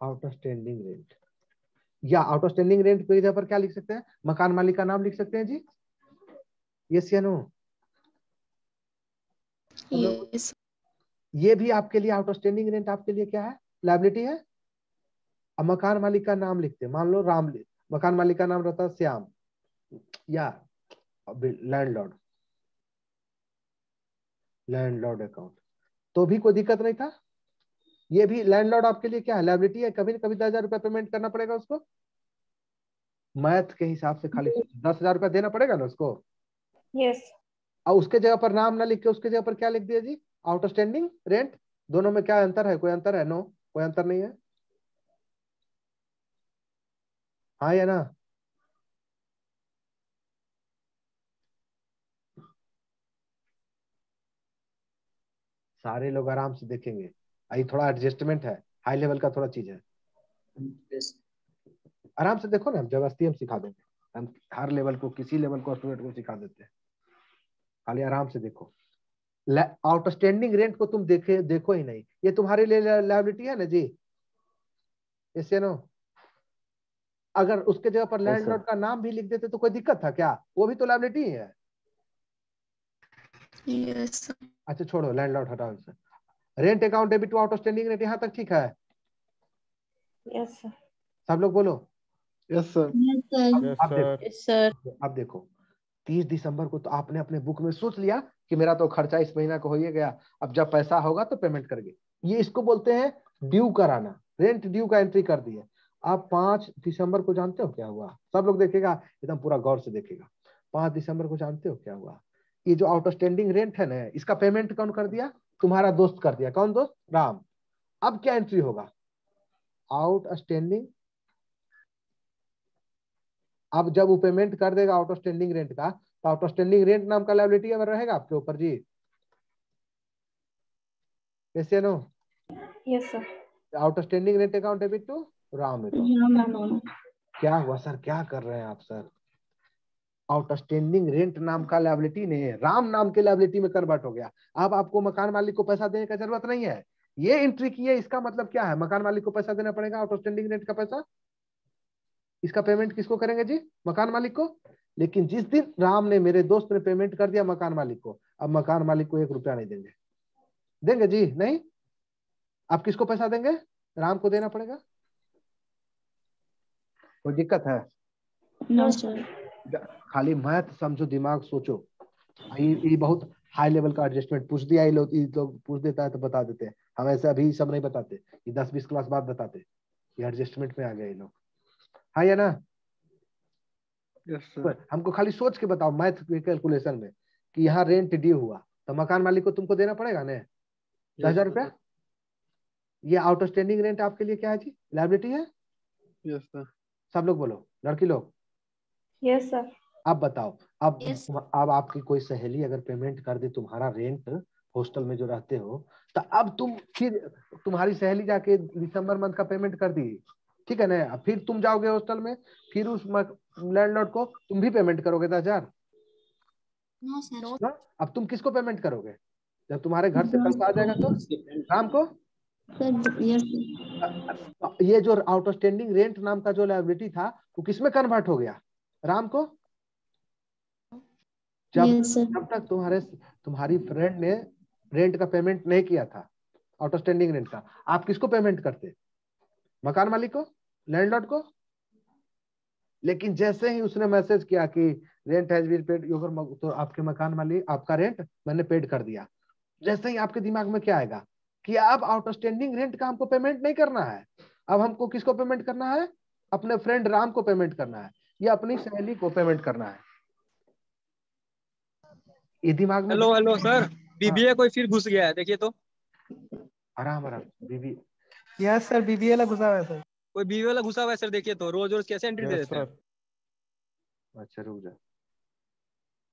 outstanding rent या आउटस्टैंडिंग रेंट पे जगह पर क्या लिख सकते हैं? मकान मालिक का नाम लिख सकते हैं जी। यस या नो? यस। ये भी आपके लिए आउटस्टैंडिंग रेंट आपके लिए क्या है? लायबिलिटी है। अब मकान मालिक का नाम लिखते हैं, मान लो राम, मकान मालिक का नाम रहता है श्याम या लैंडलॉर्ड, लैंडलॉर्ड अकाउंट, तो भी कोई दिक्कत नहीं था। ये भी लैंडलॉर्ड आपके लिए क्या है? लायबिलिटी है। कभी न कभी 10,000 रुपया पेमेंट करना पड़ेगा उसको, मैथ के हिसाब से खाली 10,000 रुपया देना पड़ेगा ना उसको। यस। और उसके जगह पर नाम ना लिख के उसके जगह पर क्या लिख दिया जी? Outstanding rent. दोनों में क्या अंतर है? कोई अंतर है? नो, कोई अंतर नहीं है। हाँ या ना? सारे लोग आराम से देखेंगे, ये थोड़ा एडजस्टमेंट है, हाई लेवल का थोड़ा चीज है। आराम से देखो ना, जबरदस्ती हम सिखा देंगे, हम हर लेवल को, किसी लेवल को स्टूडेंट को सिखा देते हैं। खाली आराम से देखो, आउटस्टैंडिंग रेंट को तुम देखो ही नहीं, ये तुम्हारे लिए लायबिलिटी है ना जी। ऐसे नो? अगर उसके जगह पर लैंडलॉर्ड का नाम भी लिख देते तो कोई दिक्कत था क्या? वो भी तो लायबिलिटी ही है। यस। अच्छा छोड़ो, लैंडलॉर्ड हटाओ इसे। Rent account debit to outstanding rent, यहाँ तक ठीक है? Yes sir. सब लोग बोलो यस सर। Yes sir. अब देखो 30 दिसंबर को तो आपने अपने बुक में सोच लिया कि मेरा तो खर्चा इस महीना का हो ही गया, अब जब पैसा होगा तो पेमेंट करेंगे। ये इसको बोलते हैं ड्यू कराना, रेंट ड्यू का एंट्री कर दिए। आप 5 दिसंबर को जानते हो क्या हुआ? सब लोग देखेगा, एकदम पूरा गौर से देखेगा। 5 दिसंबर को जानते हो क्या हुआ? ये जो आउटस्टैंडिंग रेंट है ना, इसका पेमेंट कौन कर दिया? तुम्हारा दोस्त कर दिया। कौन दोस्त? राम। अब क्या एंट्री होगा? आउटस्टैंडिंग। अब जब वो पेमेंट कर देगा आउटस्टैंडिंग रेंट का, तो आउटस्टैंडिंग रेंट नाम का लायबिलिटी अगर रहेगा आपके ऊपर जी। कैसे no? Yes sir. Outstanding rent account debit to Ram account. क्या हुआ सर, क्या कर रहे हैं आप सर? आउटस्टैंडिंग रेंट नाम का लायबिलिटी ने राम नाम के लायबिलिटी में कन्वर्ट हो गया। अब आपको मकान मालिक को पैसा देने का जरूरत नहीं है। ये एंट्री की है, इसका मतलब क्या है? मकान मालिक को पैसा देना पड़ेगा, आउटस्टैंडिंग रेंट का पैसा। इसका पेमेंट किसको करेंगे जी? मकान मालिक को। लेकिन जिस दिन राम ने, मेरे दोस्त ने पेमेंट कर दिया मकान मालिक को, अब मकान मालिक को 1 रुपया नहीं देंगे। देंगे जी? नहीं। आप किसको पैसा देंगे? राम को देना पड़ेगा। कोई दिक्कत है? No sir. खाली मैथ समझो, दिमाग सोचो। ये बहुत हाई लेवल का एडजस्टमेंट पूछ दिया, ये लोग पूछ देता है तो बता देते हैं। हम ऐसे अभी सब नहीं बताते, ये 10-20 क्लास बाद बताते। ये एडजस्टमेंट में आ गए ये लोग। हाँ या ना? Yes sir. हमको खाली सोच के बताओ मैथ के कैलकुलेशन में कि यहाँ रेंट ड्यू हुआ तो मकान मालिक को तुमको देना पड़ेगा ना 10,000 रुपया। ये आउटस्टैंडिंग रेंट आपके लिए क्या है जी? लायबिलिटी है। Yes sir. सब लोग बोलो, लड़की लोग। Yes sir. अब बताओ, अब Yes. अब आपकी कोई सहेली अगर पेमेंट कर दे तुम्हारा रेंट, हॉस्टल में जो रहते हो, तो अब तुम फिर, तुम्हारी सहेली जाके दिसंबर मंथ का पेमेंट कर दी, ठीक है ना? फिर तुम जाओगे हॉस्टल में, फिर उस लैंडलॉर्ड को तुम भी पेमेंट करोगे 10,000 ना? अब तुम किसको पेमेंट करोगे? जब तुम्हारे घर से पैसा आ जाएगा तो राम को। सर यस ये जो आउटस्टैंडिंग रेंट नाम का जो लायबिलिटी था वो किसमें कन्वर्ट हो गया? राम को? यस सर जब तक तुम्हारी फ्रेंड ने रेंट का पेमेंट नहीं किया था, आउटस्टैंडिंग रेंट का, आप किसको पेमेंट करते? मकान मालिक को, लैंडलॉर्ड को। लेकिन जैसे ही उसने मैसेज किया कि रेंट हैज बीन पेड, तो आपके मकान मालिक आपका रेंट मैंने पेड कर दिया, जैसे ही आपके दिमाग में क्या आएगा कि अब आउटस्टैंडिंग रेंट का हमको पेमेंट नहीं करना है, अब हमको किसको पेमेंट करना है? अपने फ्रेंड राम को पेमेंट करना है या अपनी सहेली को पेमेंट करना है। ये दिमाग में हेलो सर, बीबीए कोई फिर घुस गया है, देखिए तो। आराम आराम बीबी। यस सर, बीबीए ला घुसा हुआ है सर। कोई बीबीए वाला घुसा हुआ है सर, देखिए तो रोज रोज कैसे एंट्री दे देते हैं। अच्छा रुक जा,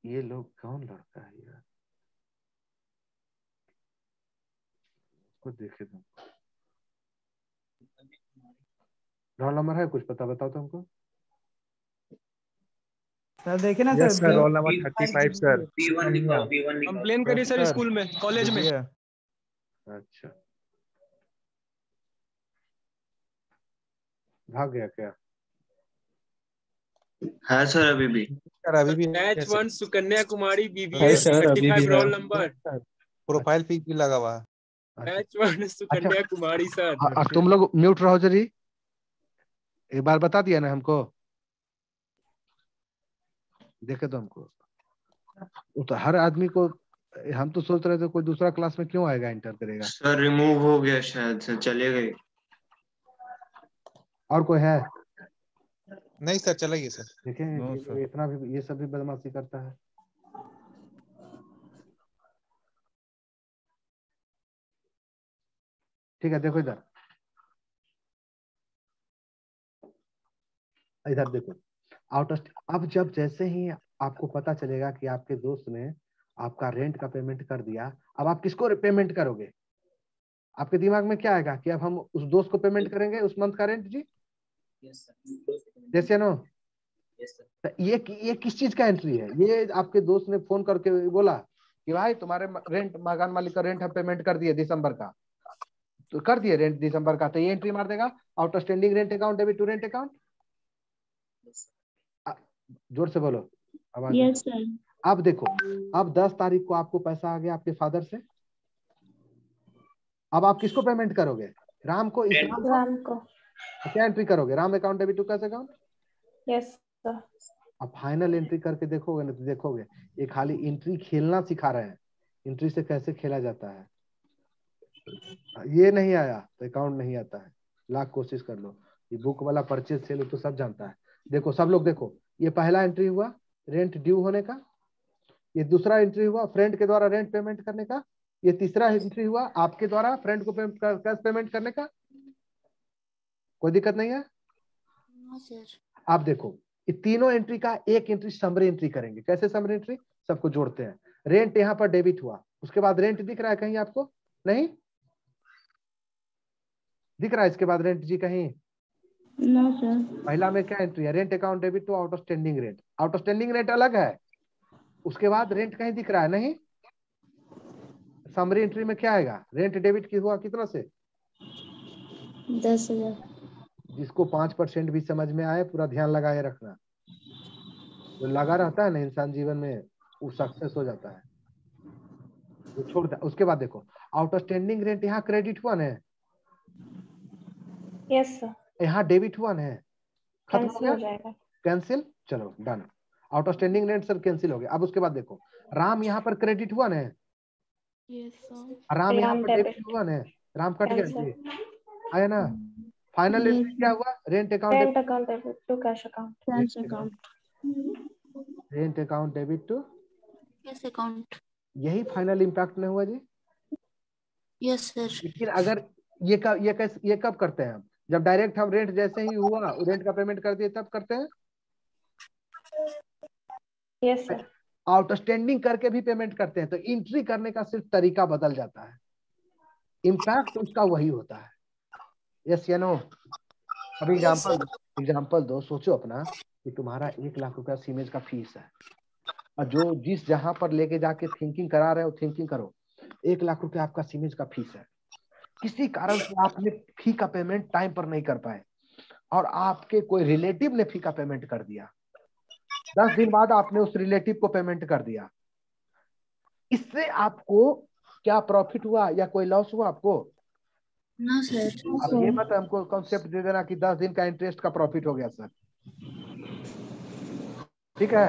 ये लोग कौन लड़का है यार, उसको देखे तुम। रोल नंबर है कुछ पता, बताओ तुमको। सर देखे ना yes sir, sir, roll number 35 sir. Complain करिए सर सर। स्कूल में, कॉलेज में। अच्छा भाग गया क्या? है सर अभी भी। सर अभी भी बैच 1 सुकन्या कुमारी बीबीए है सर, अभी भी 35 है। Roll number. प्रोफाइल पिक भी लगा हुआ है। बैच 1 सुकन्या कुमारी सर। अब तुम लोग म्यूट रहो जरी, एक बार बता दिया ना हमको, देखे तो हमको। वो तो हर आदमी को, हम तो सोच रहे थे कोई दूसरा क्लास में क्यों आएगा, इंटर करेगा। सर रिमूव हो गया शायद से, चले गए। और कोई है? नहीं सर, चलेगी सर। देखें इतना भी, ये सब भी बदमाशी करता है। ठीक है, देखो इधर, इधर देखो। अब जब जैसे ही आपको पता चलेगा कि आपके दोस्त ने आपका रेंट का पेमेंट कर दिया, अब आप किसको पेमेंट करोगे? आपके दिमाग में क्या आएगा कि अब हम उस दोस्त को पेमेंट करेंगे उस मंथ का रेंट जी? जैसे नो, ये किस चीज का एंट्री है? ये आपके दोस्त ने फोन करके बोला कि भाई तुम्हारे रेंट, मकान मालिक का रेंट हम पेमेंट कर दिए दिसंबर का, तो कर दिए रेंट दिसंबर का, तो ये एंट्री मार देगा outstanding rent account debit to rent account. जोर से बोलो आवाज। Yes sir. अब देखो, अब 10 तारीख को आपको पैसा आ गया आपके फादर से, अब आप किसको पेमेंट करोगे? राम को? इस राम को। क्या एंट्री करोगे? Ram account debit to cash account. Yes sir. अब फाइनल एंट्री करके देखोगे ना, तो देखोगे ये खाली एंट्री खेलना सिखा रहे हैं, एंट्री से कैसे खेला जाता है। ये नहीं आया तो अकाउंट नहीं आता है, लाख कोशिश कर लो। ये बुक वाला परचेज सेल तो सब जानता है। देखो सब लोग देखो, ये पहला एंट्री हुआ रेंट ड्यू होने का, ये दूसरा एंट्री हुआ फ्रेंड के द्वारा रेंट पेमेंट करने का, ये तीसरा एंट्री हुआ आपके द्वारा फ्रेंड को कैश पेमेंट करने का। कोई दिक्कत नहीं है? आप देखो ये तीनों एंट्री का एक एंट्री समरी एंट्री करेंगे। कैसे समरी एंट्री? सबको जोड़ते हैं। रेंट यहाँ पर डेबिट हुआ, उसके बाद रेंट दिख रहा है कहीं आपको? नहीं दिख रहा है? इसके बाद रेंट जी कहीं? No sir. पहला में क्या एंट्री है? Rent account debit to outstanding rent. Outstanding rent अलग है, उसके बाद रेंट कहीं दिख रहा है? नहीं। समरी एंट्री में क्या आएगा? रेंट डेबिट की हुआ कितना से? 10,000। जिसको 5% भी समझ में आए पूरा ध्यान लगाए रखना, जो लगा रहता है ना इंसान जीवन में वो सक्सेस हो जाता है, वो छोड़ दे। उसके बाद देखो आउटस्टैंडिंग रेंट यहाँ क्रेडिट हुआ ना, यस सर। यहाँ डेबिट हुआ ना, खत्म हो कैंसिल हो गया, जाएगा। कैंसिल। चलो done, outstanding rent sir cancel हो गया। अब उसके बाद देखो राम यहाँ पर क्रेडिट हुआ ना, यस सर। राम यहाँ पर डेबिट डेबिट हुआ ना, राम कट गया कैंसिल। जी, आया ना। फाइनल एंट्री क्या हुआ? Rent account rent account debit to cash account. Cash account. Rent account debit to cash account. यही फाइनल इम्पैक्ट में हुआ जी। Yes sir. लेकिन अगर ये कब करते हैं हम? जब डायरेक्ट हम रेंट जैसे ही हुआ रेंट का पेमेंट कर दिए तब करते हैं। Yes sir. आउटस्टैंडिंग करके भी पेमेंट करते हैं, तो एंट्री करने का सिर्फ तरीका बदल जाता है, इम्पैक्ट उसका वही होता है। यस या नो? अभी एग्जाम्पल दो, सोचो अपना कि तुम्हारा 1 लाख रुपया सीमेज का फीस है, और जो जिस जहां पर लेके जाके थिंकिंग करा रहे हो थिंकिंग करो, 1 लाख रुपया आपका सीमेज का फीस है। किसी कारण से आपने फी का पेमेंट टाइम पर नहीं कर पाए और आपके कोई रिलेटिव ने फी का पेमेंट कर दिया, 10 दिन बाद आपने उस रिलेटिव को पेमेंट कर दिया, इससे आपको क्या प्रॉफिट हुआ या कोई लॉस हुआ आपको? No sir. अब ये मत हमको कॉन्सेप्ट दे देना कि 10 दिन का इंटरेस्ट का प्रॉफिट हो गया सर, ठीक है,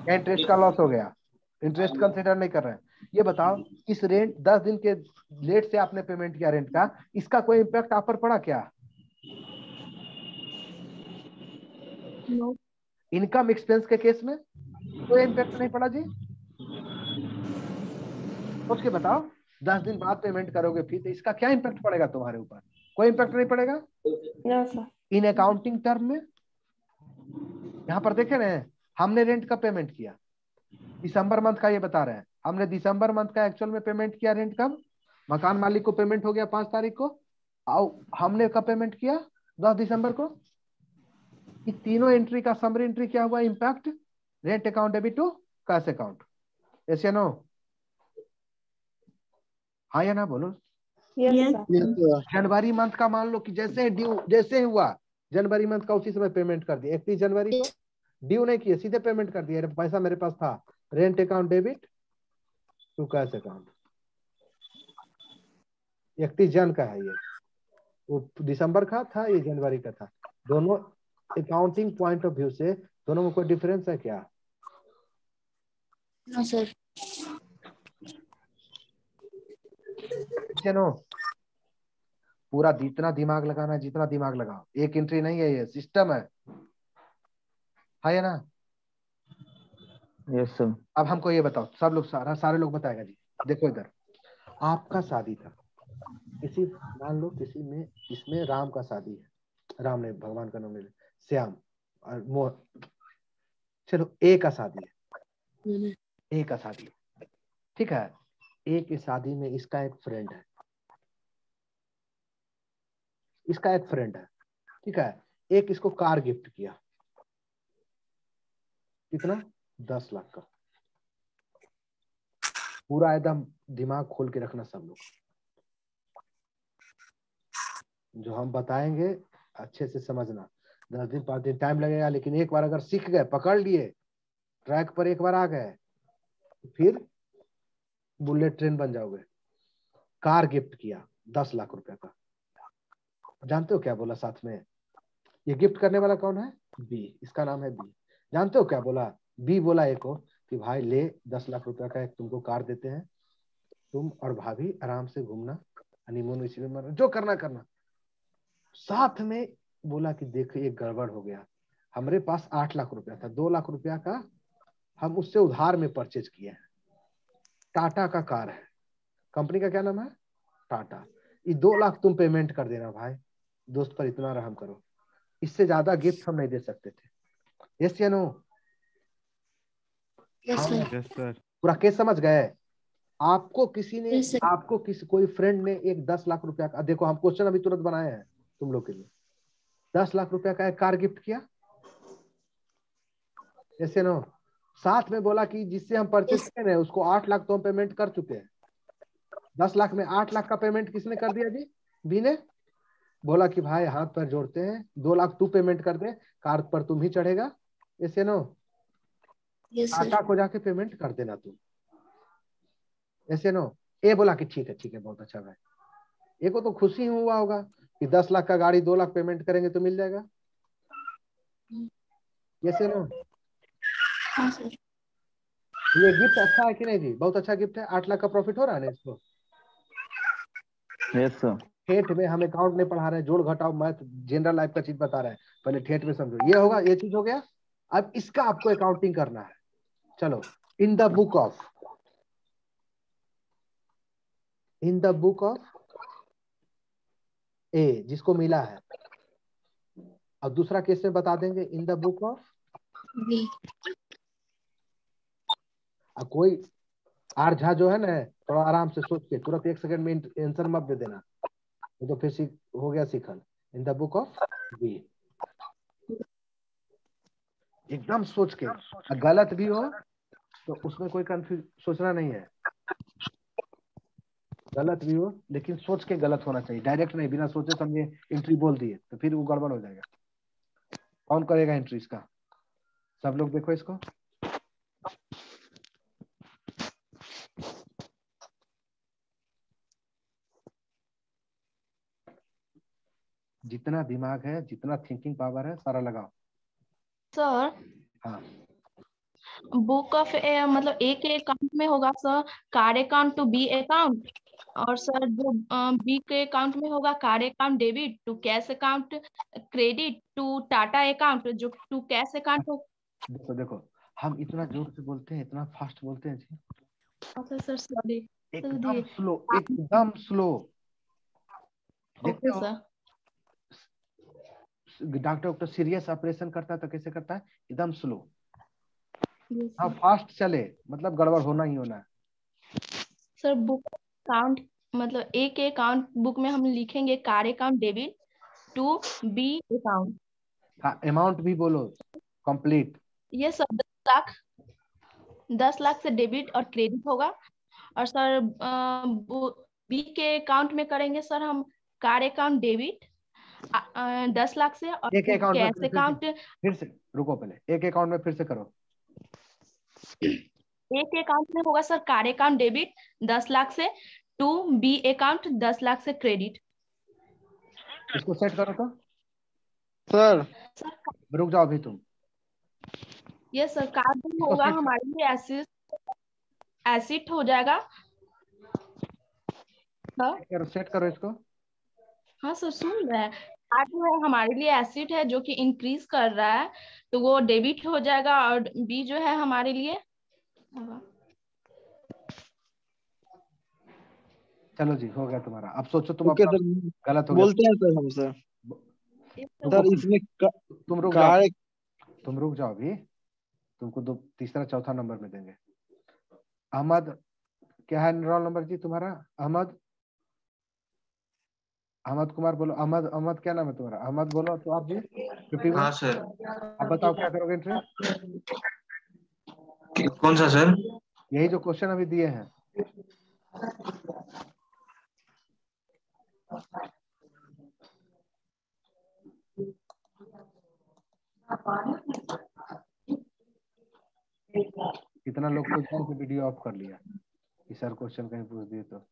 या इंटरेस्ट का लॉस हो गया, इंटरेस्ट कंसिडर नहीं कर रहे हैं। ये बताओ, इस रेंट 10 दिन के लेट से आपने पेमेंट किया रेंट का, इसका कोई इम्पैक्ट आप पर पड़ा क्या? नो। इनकम एक्सपेंस के केस में कोई इम्पैक्ट नहीं पड़ा जी? सोच के बताओ, 10 दिन बाद पेमेंट करोगे फी तो इसका क्या इम्पैक्ट पड़ेगा तुम्हारे ऊपर? कोई इम्पैक्ट नहीं पड़ेगा। No sir. In accounting term में यहाँ पर देखे रहे हैं, हमने रेंट का पेमेंट किया दिसंबर मंथ का, ये बता रहे हैं हमने दिसंबर मंथ का एक्चुअल में पेमेंट किया रेंट कब? मकान मालिक को पेमेंट हो गया 5 तारीख को, और हमने कब पेमेंट किया? 10 दिसंबर को। ये तीनों एंट्री का समरी एंट्री क्या हुआ? Impact rent account debit to cash account, yes या नो? हाँ या ना बोलो? Yes sir. जनवरी मंथ का मान लो कि जैसे ड्यू जैसे हुआ जनवरी मंथ का उसी समय पेमेंट कर दिया, 31 जनवरी को ड्यू नहीं किए, सीधे पेमेंट कर दिया, पैसा मेरे पास था, rent account debit to cash account. 31 Jan का है ये, वो दिसंबर का था, ये जनवरी का था। दोनों अकाउंटिंग पॉइंट ऑफ व्यू से दोनों में कोई डिफरेंस है क्या? No sir. चलो पूरा जितना दिमाग लगाना है जितना दिमाग लगाओ, एक एंट्री नहीं है, ये सिस्टम है या ना? Yes sir. अब हमको ये बताओ, सब लोग सारे लोग बताएगा जी। देखो इधर, आपका शादी था किसी, मान लो किसी में, इसमें राम का शादी है, राम ने भगवान का नाम ले, श्याम और मोह, चलो ए का शादी है, ए का शादी है, ठीक है। ए की शादी में इसका एक फ्रेंड है, इसका एक फ्रेंड है, ठीक है। एक इसको कार गिफ्ट किया, कितना? 10 लाख का। पूरा एकदम दिमाग खोल के रखना सब लोग, जो हम बताएंगे अच्छे से समझना। 10 दिन 5 दिन टाइम लगेगा, लेकिन एक बार अगर सीख गए, पकड़ लिए, ट्रैक पर एक बार आ गए, फिर बुलेट ट्रेन बन जाओगे। कार गिफ्ट किया 10 लाख रुपए का, जानते हो क्या बोला साथ में? ये गिफ्ट करने वाला कौन है? बी, इसका नाम है बी। जानते हो क्या बोला? बी बोला एक को कि भाई ले 10 लाख रुपए का एक तुमको कार देते हैं, तुम और भाभी आराम से घूमना, हनीमून इसी में जो करना करना। साथ में बोला कि देखो एक गड़बड़ हो गया, हमारे पास 8 लाख रुपया था, 2 लाख रुपया का हम उससे उधार में परचेज किए हैं, टाटा का कार है, कंपनी का क्या नाम है? टाटा। ये 2 लाख तुम पेमेंट कर देना भाई, दोस्त पर इतना रहम करो, इससे ज्यादा गिफ्ट हम नहीं दे सकते थे। यस या नो? Yes yes sir. पूरा केस समझ गए? आपको किसी ने, आपको किसी कोई फ्रेंड ने एक 10 लाख रुपया का, देखो हम क्वेश्चन अभी तुरंत बनाए हैं तुम लोग के लिए, 10 लाख रुपया का एक कार गिफ्ट किया, ऐसे नो? साथ में बोला कि जिससे हम परचेज किए ना उसको 8 लाख तो हम पेमेंट कर चुके हैं, 10 लाख में 8 लाख का पेमेंट किसने कर दिया जी? बी ने। बोला कि भाई हाथ पैर जोड़ते हैं, 2 लाख तू पेमेंट कर दे, कार पर तुम ही चढ़ेगा, ऐसे नो? टाटा को जाके पेमेंट कर देना तुम, ऐसे नो? ए बोला कि ठीक है बहुत अच्छा भाई, ए को तो खुशी हुआ होगा कि 10 लाख का गाड़ी 2 लाख पेमेंट करेंगे तो मिल जाएगा, ऐसे नो? ये गिफ्ट अच्छा है कि नहीं जी? बहुत अच्छा गिफ्ट है, 8 लाख का प्रॉफिट हो रहा है ना इसको? Yes sir. ठेठ में हम अकाउंट नहीं पढ़ा रहे हैं, जोड़ घटाओ मैथ जनरल लाइफ का चीज बता रहे हैं, पहले ठेठ में समझो। ये होगा, ये चीज हो गया। अब इसका आपको अकाउंटिंग करना है। चलो, in the book of A जिसको मिला है, और दूसरा केस में बता देंगे in the book of B. कोई आर झा जो है ना, थोड़ा आराम से सोच के तुरंत 1 सेकंड में आंसर मत दे देना, तो फिर हो गया सीखल। In the book of B, एकदम सोच के, गलत भी हो तो उसमें कोई कंफ्यूज सोचना नहीं है। गलत भी हो लेकिन सोच के गलत होना चाहिए, डायरेक्ट नहीं, बिना सोचे समझे एंट्री बोल दिए तो फिर वो गड़बड़ हो जाएगा। कौन करेगा एंट्री इसका? सब लोग देखो इसको। जितना दिमाग है, जितना थिंकिंग पावर है, सारा लगाओ। सर हाँ बुक ऑफ मतलब ए के अकाउंट में होगा sir car account to B account, और सर जो बी के अकाउंट में होगा car account debit to cash account credit to Tata account जो टू कैश अकाउंट हो। देखो देखो, हम इतना जोर से बोलते हैं, इतना फास्ट बोलते हैं जी। Okay sir sorry. एकदम स्लो, एकदम स्लो। देखते ओके हो सर। डॉक्टर सीरियस ऑपरेशन करता है तो कैसे करता है? एकदम स्लो। Yes, हाँ sir. फास्ट चले मतलब गड़बड़ होना ही होना है। सर बुक अकाउंट मतलब ए के अकाउंट बुक में हम लिखेंगे car account debit to B account. हाँ अमाउंट भी बोलो कंप्लीट। ये सर 10 लाख से डेबिट और क्रेडिट होगा। और सर बी के अकाउंट में करेंगे सर हम कार अकाउंट डेबिट 10 लाख से और एक अकाउंट में कैश अकाउंट फिर से रुको, पहले एक अकाउंट में फिर से करो। एक अकाउंट में होगा sir car account debit 10 lakh से टू बी अकाउंट 10 लाख से क्रेडिट। इसको सेट करो तो। सर रुक जाओ अभी तुम। ये सर कार्ड इसको होगा सेट हमारे लिए एसिड हो जाएगा। हाँ सेट करो इसको। हाँ सर सुन रहे हैं। कार्ड जो है हमारे लिए एसिड है जो कि इंक्रीज कर रहा है तो वो डेबिट हो जाएगा, और बी जो है हमारे लिए चलो जी हो गया तुम्हारा। अब सोचो तुम ओके अपना सर, गलत हो गया। बोलते हैं सर हम सर। सर इसमें तुम रुक कार जाओ, तुम रुक जाओ अभी, तुमको दो तीसरा चौथा नंबर में देंगे। अहमद, क्या है रोल नंबर जी तुम्हारा? अहमद, अहमद कुमार बोलो। अहमद, अहमद क्या नाम है तुम्हारा? अहमद बोलो तो आप जी। 51। हाँ सर। आप बताओ क्या करोगे एंट्री? कौन सा सर? यही जो क्वेश्चन अभी दिए हैं। कितना लोग तो जान के वीडियो ऑफ कर लिया कि सर क्वेश्चन कहीं पूछ दिए तो।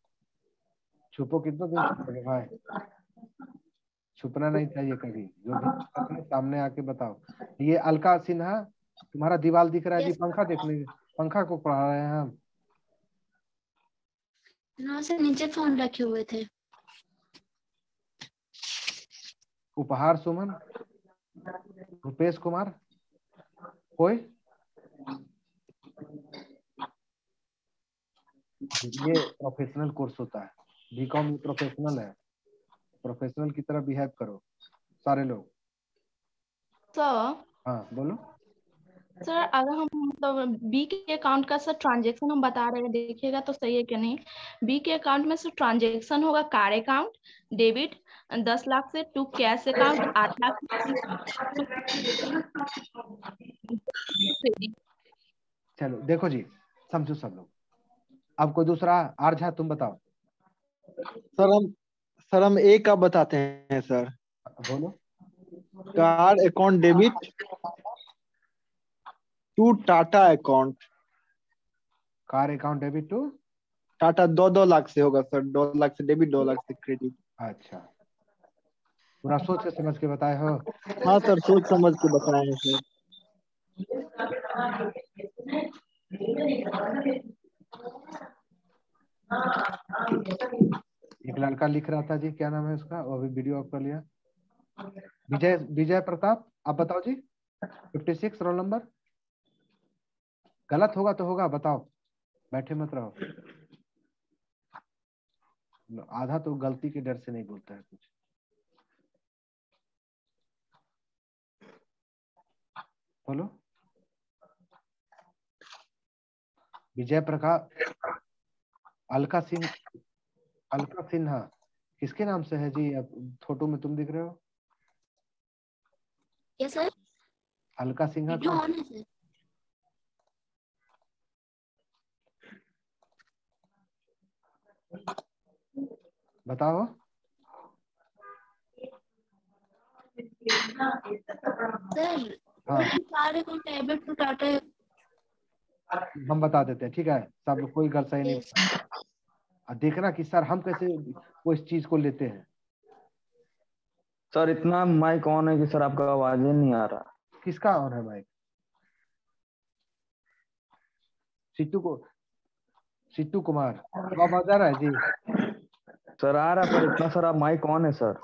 छुपो कितना दिन छुपोगे भाई? छुपना नहीं चाहिए कभी, जो भी करना है सामने आके बताओ। ये अलका सिन्हा तुम्हारा दीवार दिख रहा है जी, पंखा देखने, पंखा को पढ़ा रहे हैं हम। ना से नीचे फोन रखे हुए थे। उपहार सुमन, रुपेश कुमार, कोई? ये प्रोफेशनल कोर्स होता है, बीकॉम प्रोफेशनल है, प्रोफेशनल की तरह बिहेव करो सारे लोग। सर हाँ बोलो। सर अगर हम मतलब बी के अकाउंट का सर ट्रांजेक्शन हम बता रहे हैं, देखिएगा तो सही है कि नहीं। बी के अकाउंट में सर ट्रांजेक्शन होगा कार अकाउंट डेबिट 10 लाख से टू कैश अकाउंट 8 लाख से। चलो देखो जी, समझो सब लोग। अब कोई दूसरा? आरझा तुम बताओ। सर हम ए का बताते हैं सर। बोलो। Car account debit to Tata account. Car account debit to Tata 2 lakh से होगा सर, 2 लाख से डेबिट 2 लाख से क्रेडिट। अच्छा, पूरा सोच के समझ के बताए हो? हाँ सर सोच समझ के बताए हैं सर। एक लड़का लिख रहा था जी, क्या नाम है उसका? वो अभी वीडियो ऑफ कर लिया। विजय, विजय प्रताप, आप बताओ जी। 56 रोल नंबर। गलत होगा तो होगा, बताओ, बैठे मत रहो। आधा तो गलती के डर से नहीं बोलता है कुछ। बोलो। विजय प्रकाश, अलका सिंह, अलका सिन्हा किसके नाम से है जी? अब फोटो में तुम दिख रहे हो। Yes sir. Alka Sinha video कौन? ऑन है सर। बताओ। सर हाँ सारे को टैबलेट तो टाटा हम बता देते हैं, ठीक है, सब लोग कोई गलत सही नहीं बता। और देखना कि सर हम कैसे वो इस चीज को लेते हैं। सर इतना माइक ऑन है कि सर आपका आवाज ही नहीं आ रहा। किसका ऑन है माइक? सिट्टू कुमार आवाज आ रहा है जी? सर आ रहा पर इतना सारा माइक ऑन है सर।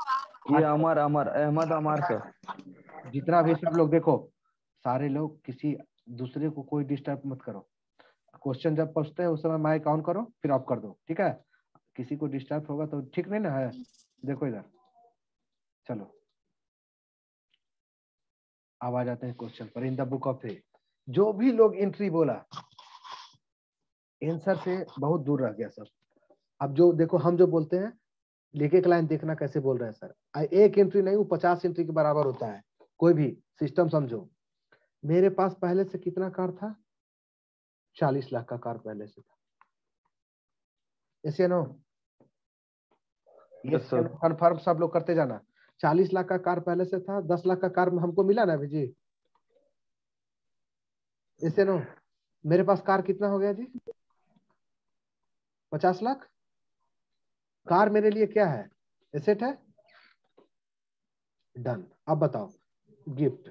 ये अमर अमर अहमद अमर सर। जितना भी सब लोग देखो, सारे लोग किसी दूसरे को कोई डिस्टर्ब मत करो। क्वेश्चन जब पूछते हैं उस समय माइक ऑन करो फिर ऑफ कर दो, ठीक है? किसी को डिस्टर्ब होगा तो ठीक नहीं ना है। देखो इधर, चलो आवाज आते हैं क्वेश्चन पर। इन द बुक ऑफ ए, जो भी लोग एंट्री बोला आंसर से बहुत दूर रह गया सब। अब जो देखो हम जो बोलते हैं लिखे एक लाइन देखना कैसे बोल रहे हैं सर। एक एंट्री नहीं, वो 50 एंट्री के बराबर होता है। कोई भी सिस्टम समझो। मेरे पास पहले से कितना कार था? 40 लाख का कार पहले से था। ऐसे नो, ये कन्फर्म सब लोग करते जाना। 40 लाख का कार पहले से था, 10 लाख का कार हमको मिला ना अभी जी। ऐसे नो, मेरे पास कार कितना हो गया जी? 50 लाख। कार मेरे लिए क्या है? एसेट है। डन। अब बताओ गिफ्ट।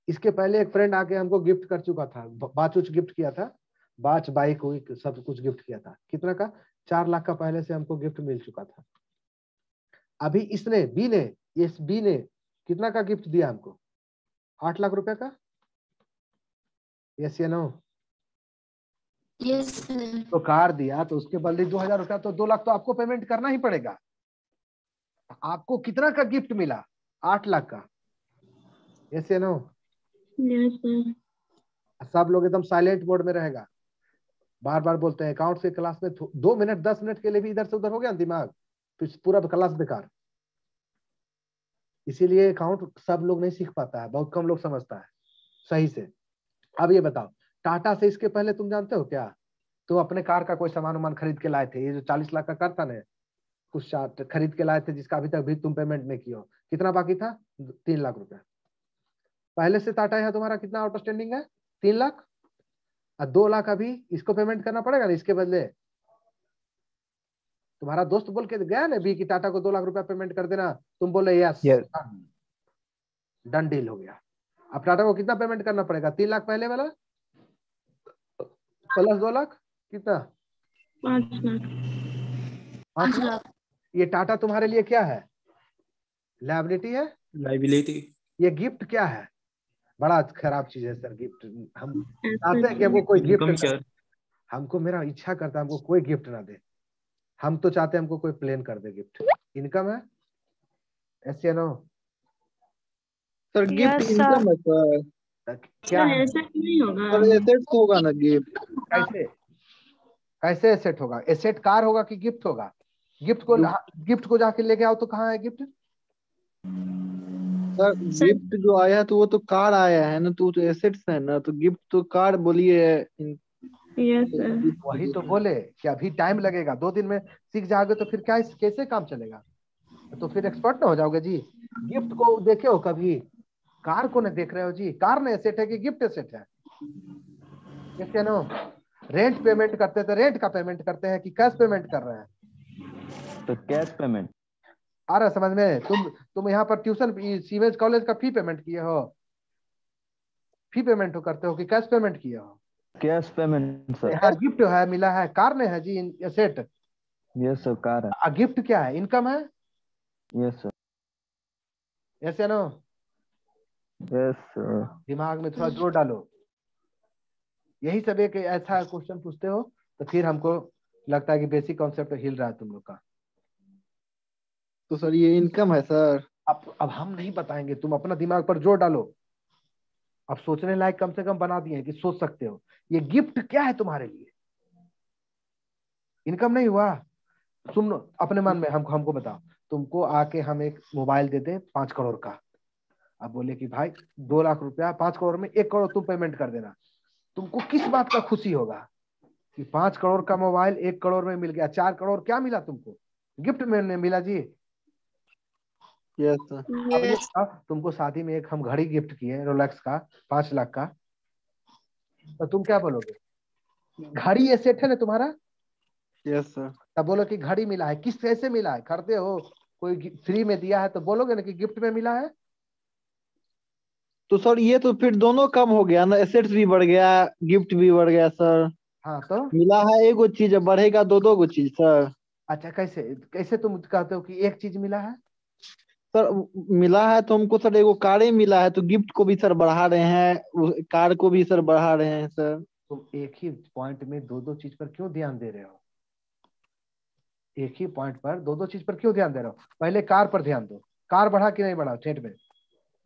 इसके पहले एक फ्रेंड आके हमको गिफ्ट कर चुका था, बाच गिफ्ट किया था, बाच बाइक हुई सब कुछ गिफ्ट किया था। कितना का? 4 लाख का पहले से हमको गिफ्ट मिल चुका था। अभी इसने बी ने कितना का गिफ्ट दिया हमको? 8 लाख रुपए का। यस या नो? यस तो कार दिया तो उसके बदले 2000 रुपया, तो 2 लाख तो आपको पेमेंट करना ही पड़ेगा। आपको कितना का गिफ्ट मिला? 8 लाख का। यस या नो? Yes sir. सब लोग एकदम साइलेंट मोड में रहेगा। बार बार बोलते हैं अकाउंट से क्लास में 2 मिनट 10 मिनट के लिए भी इधर से उधर हो गया दिमाग तो पूरा क्लास बेकार। इसीलिए अकाउंट सब लोग नहीं सीख पाता है, बहुत कम लोग समझता है सही से। अब ये बताओ, टाटा से इसके पहले तुम जानते हो क्या? तो अपने कार का कोई सामान खरीद के लाए थे। ये जो 40 लाख का कार था ना, कुछ खरीद के लाए थे जिसका अभी तक भी तुम पेमेंट नहीं किया हो। कितना बाकी था? 3 लाख रुपया पहले से। टाटा है तुम्हारा कितना आउटस्टैंडिंग है? 3 लाख। और 2 लाख अभी इसको पेमेंट करना पड़ेगा ना इसके बदले। तुम्हारा दोस्त बोल के गया ना बी कि टाटा को 2 लाख रुपया पेमेंट कर देना, तुम बोले यस, डन डील हो गया। अब टाटा को कितना पेमेंट करना पड़ेगा? 3 लाख पहले वाला प्लस 2 लाख, कितना? 5 लाख। ये टाटा तुम्हारे लिए क्या है? लायबिलिटी है? लाइबिलिटी। ये गिफ्ट क्या है? बड़ा खराब चीज है सर गिफ्ट। हम चाहते हैं कि हमको कोई गिफ्ट, हमको मेरा इच्छा करता है हमको कोई गिफ्ट ना दे। हम तो चाहते हैं हमको कोई प्लेन कर दे गिफ्ट। इनकम है? ऐसे नो? सर गिफ्ट इनकम है सर। क्या है? नहीं होगा सर एसेट होगा ना गिफ्ट। कैसे कैसे एसेट होगा? एसेट कार होगा कि गिफ्ट होगा? गिफ्ट को जाके लेके आओ तो कहाँ है गिफ्ट? सर गिफ्ट जो आया तो वो तो कार आया है ना, तो वो तो एसेट्स है ना, तो गिफ्ट तो कार बोलिए। Yes sir. वही तो बोले कि अभी टाइम लगेगा। 2 दिन में सीख जाओगे तो फिर क्या कैसे काम चलेगा? तो फिर एक्सपर्ट ना हो जाओगे जी। गिफ्ट को देखे हो कभी? कार को नहीं देख रहे हो जी। कार में एसेट है कि गिफ्ट एसेट है? कैसे नो? रेंट पेमेंट करते थे, रेंट का पेमेंट करते हैं कि कैश पेमेंट कर रहे हैं? तो कैश पेमेंट। आ रहा समझ में? तुम यहाँ पर ट्यूशन सीमेंस कॉलेज का फी पेमेंट किए हो? फी पेमेंट करते हो कि कैश पेमेंट किए हो? Cash payment sir. यहाँ गिफ्ट है मिला है, कार ने है जी एसेट। यस सर कार है। गिफ्ट क्या है? इनकम है। Yes sir. यस या नो? Yes sir. दिमाग में थोड़ा जोर डालो। यही सब एक ऐसा क्वेश्चन पूछते हो तो फिर हमको लगता है कि बेसिक कॉन्सेप्ट हिल रहा है तुम लोग का। तो सर ये इनकम है सर। अब हम नहीं बताएंगे, तुम अपना दिमाग पर जोर डालो। अब सोचने लायक कम से कम बना दिए कि सोच सकते हो। ये गिफ्ट क्या है तुम्हारे लिए? इनकम नहीं हुआ? सुन अपने मन में हमको बताओ। तुमको आके हम एक मोबाइल दे दें 5 करोड़ का। अब बोले कि भाई 2 लाख रुपया 5 करोड़ में 1 करोड़ तुम पेमेंट कर देना। तुमको किस बात का खुशी होगा कि 5 करोड़ का मोबाइल 1 करोड़ में मिल गया? 4 करोड़ क्या मिला तुमको? गिफ्ट में मिला जी। Yes sir. अब ये बताओ, तुमको शादी में एक हम घड़ी गिफ्ट किए रोलेक्स का 5 लाख का, तो तुम क्या बोलोगे? घड़ी ये सेट है ना तुम्हारा? Yes sir. तब बोलो कि घड़ी मिला है। किस कैसे मिला है? खरीदे हो, कोई फ्री में दिया है तो बोलोगे ना कि गिफ्ट में मिला है। तो सर ये तो फिर दोनों कम हो गया ना, एसेट्स भी बढ़ गया, गिफ्ट भी बढ़ गया सर। हाँ तो मिला है एगो चीज, बढ़ेगा दो दो गो चीज सर। अच्छा, कैसे कैसे तुम कहते हो कि एक चीज मिला है? सर मिला है तो हमको सर एगो कारें मिला है, तो गिफ्ट को भी सर बढ़ा रहे हैं, कार को भी सर बढ़ा रहे हैं सर। तुम एक ही पॉइंट में दो दो चीज पर क्यों ध्यान दे रहे हो? एक ही पॉइंट पर दो दो चीज पर क्यों ध्यान दे रहे हो? पहले कार पर ध्यान दो। कार बढ़ा कि नहीं बढ़ा सेट में?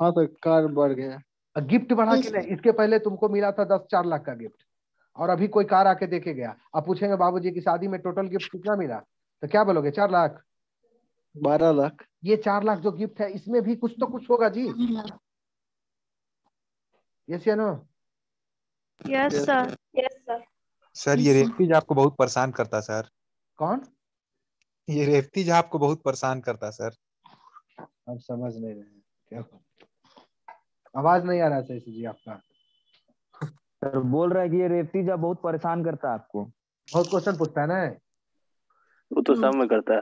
हाँ सर कार बढ़ गया। गिफ्ट बढ़ा कि नहीं? इसके पहले तुमको मिला था 4 लाख का गिफ्ट, और अभी कोई कार आके देखे गया, अब पूछेंगे बाबूजी की शादी में टोटल गिफ्ट कितना मिला, तो क्या बोलोगे? 4 लाख। 12 लाख। ये 4 लाख जो गिफ्ट है इसमें भी कुछ तो कुछ होगा जी। यस या no? Yes sir. Yes sir. Sir ये रेफ्रिज आपको बहुत परेशान करता सर। कौन? ये रेफ्रिज आपको बहुत परेशान करता सर। अब समझ नहीं रहे हैं क्या? आवाज नहीं आ रहा सही से जी आपका। सर बोल रहा है कि ये रेफ्रिजा बहुत परेशान करता है आपको। बहुत क्वेश्चन पूछता है ना। वो तो सब में करता है।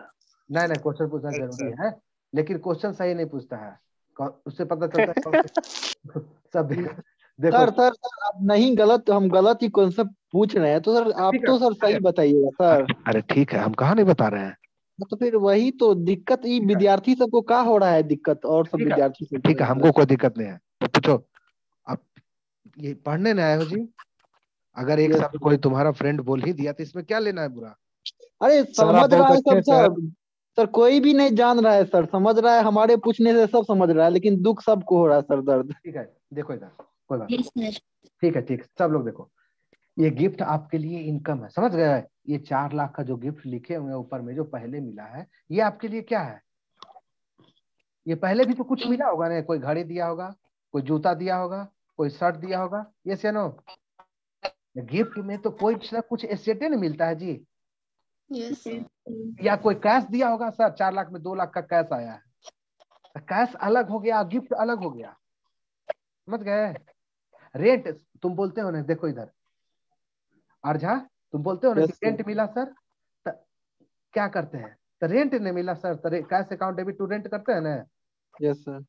नहीं नहीं, क्वेश्चन पूछना जरूरी है, लेकिन क्वेश्चन सही नहीं पूछता है, उससे पता चलता है सब देखो सर सर सर आप नहीं, गलत, हम गलत ही कॉन्सेप्ट पूछ रहे हैं, तो सर आप ठीक है। तो सर सही बताइएगा सर। अरे ठीक है, हम कहाँ नहीं बता रहे हैं। तो फिर वही तो दिक्कत, ये विद्यार्थी सबको क्या हो रहा है दिक्कत, और सब ठीक है विद्यार्थी सब ठीक है, हमको कोई दिक्कत नहीं है, तो पूछो। अब ये पढ़ने ना आए हो जी? अगर एक Yes, शब्द कोई तुम्हारा फ्रेंड बोल ही दिया तो इसमें क्या लेना है बुरा? अरे सर आप समझ रहा बहुत है अच्छे सब हैं सर। सर। सर कोई भी नहीं जान रहा है सर, समझ रहा है, हमारे पूछने से सब समझ रहा है, लेकिन दुख सबको हो रहा है सर, दर्द। ठीक है, देखो इधर, कोई बात यस सर। ठीक है, ठीक, सब लोग देखो, ये गिफ्ट आपके लिए इनकम है, समझ गए? ये 4 लाख का जो गिफ्ट लिखे हुए हैं ऊपर में जो पहले मिला है, ये आपके लिए क्या है? ये पहले भी तो कुछ मिला होगा ना, कोई घड़ी दिया होगा, कोई जूता दिया होगा, कोई शर्ट दिया होगा। यस या नो? गिफ्ट में तो कोई ना कुछ एसेट नहीं मिलता है जी। Yes sir. या कोई कैश दिया होगा सर, 4 लाख में 2 लाख का कैश आया है, तो कैश अलग हो गया, गिफ्ट अलग हो गया, समझ गए? रेंट तुम बोलते हो ना, देखो इधर अर्झा, तुम बोलते हो ना कि Yes, sir. रेंट मिला सर, तो क्या करते हैं? तो रेंट नहीं मिला सर, तो cash account debit to rent करते हैं ना। Yes sir.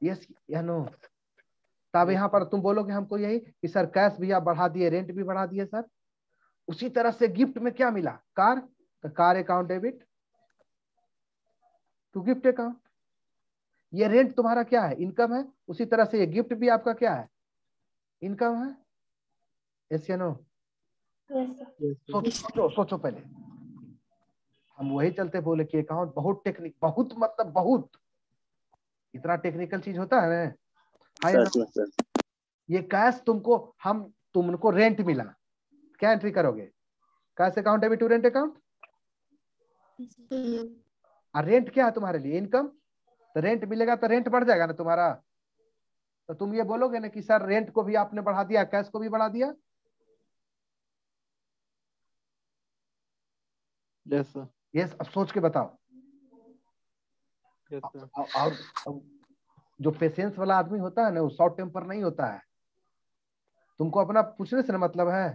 यस या नो? तब यहाँ पर तुम बोलोगे हमको यही कि सर कैश भी आप बढ़ा दिए, रेंट भी बढ़ा दिए सर। उसी तरह से गिफ्ट में क्या मिला? कार, तो car account debit to gift account. ये रेंट तुम्हारा क्या है? इनकम है। उसी तरह से ये गिफ्ट भी आपका क्या है? इनकम है। यस या नो? सोचो सोचो पहले। हम वही चलते बोले कि अकाउंट बहुत टेक्निक, बहुत मतलब बहुत, इतना टेक्निकल चीज होता है ना। सर ये कैश तुमको रेंट मिला, क्या एंट्री करोगे? Cash account debit to rent account. और रेंट क्या है तुम्हारे लिए? इनकम। तो रेंट मिलेगा तो रेंट बढ़ जाएगा ना तुम्हारा, तो तुम ये बोलोगे ना कि सर रेंट को भी आपने बढ़ा दिया, कैश को भी बढ़ा दिया। Yes sir. यस, अब सोच के बताओ। Yes sir. और जो पेशेंस वाला आदमी होता है ना, वो शॉर्ट टेम्पर नहीं होता है। तुमको अपना पूछने से ना मतलब है,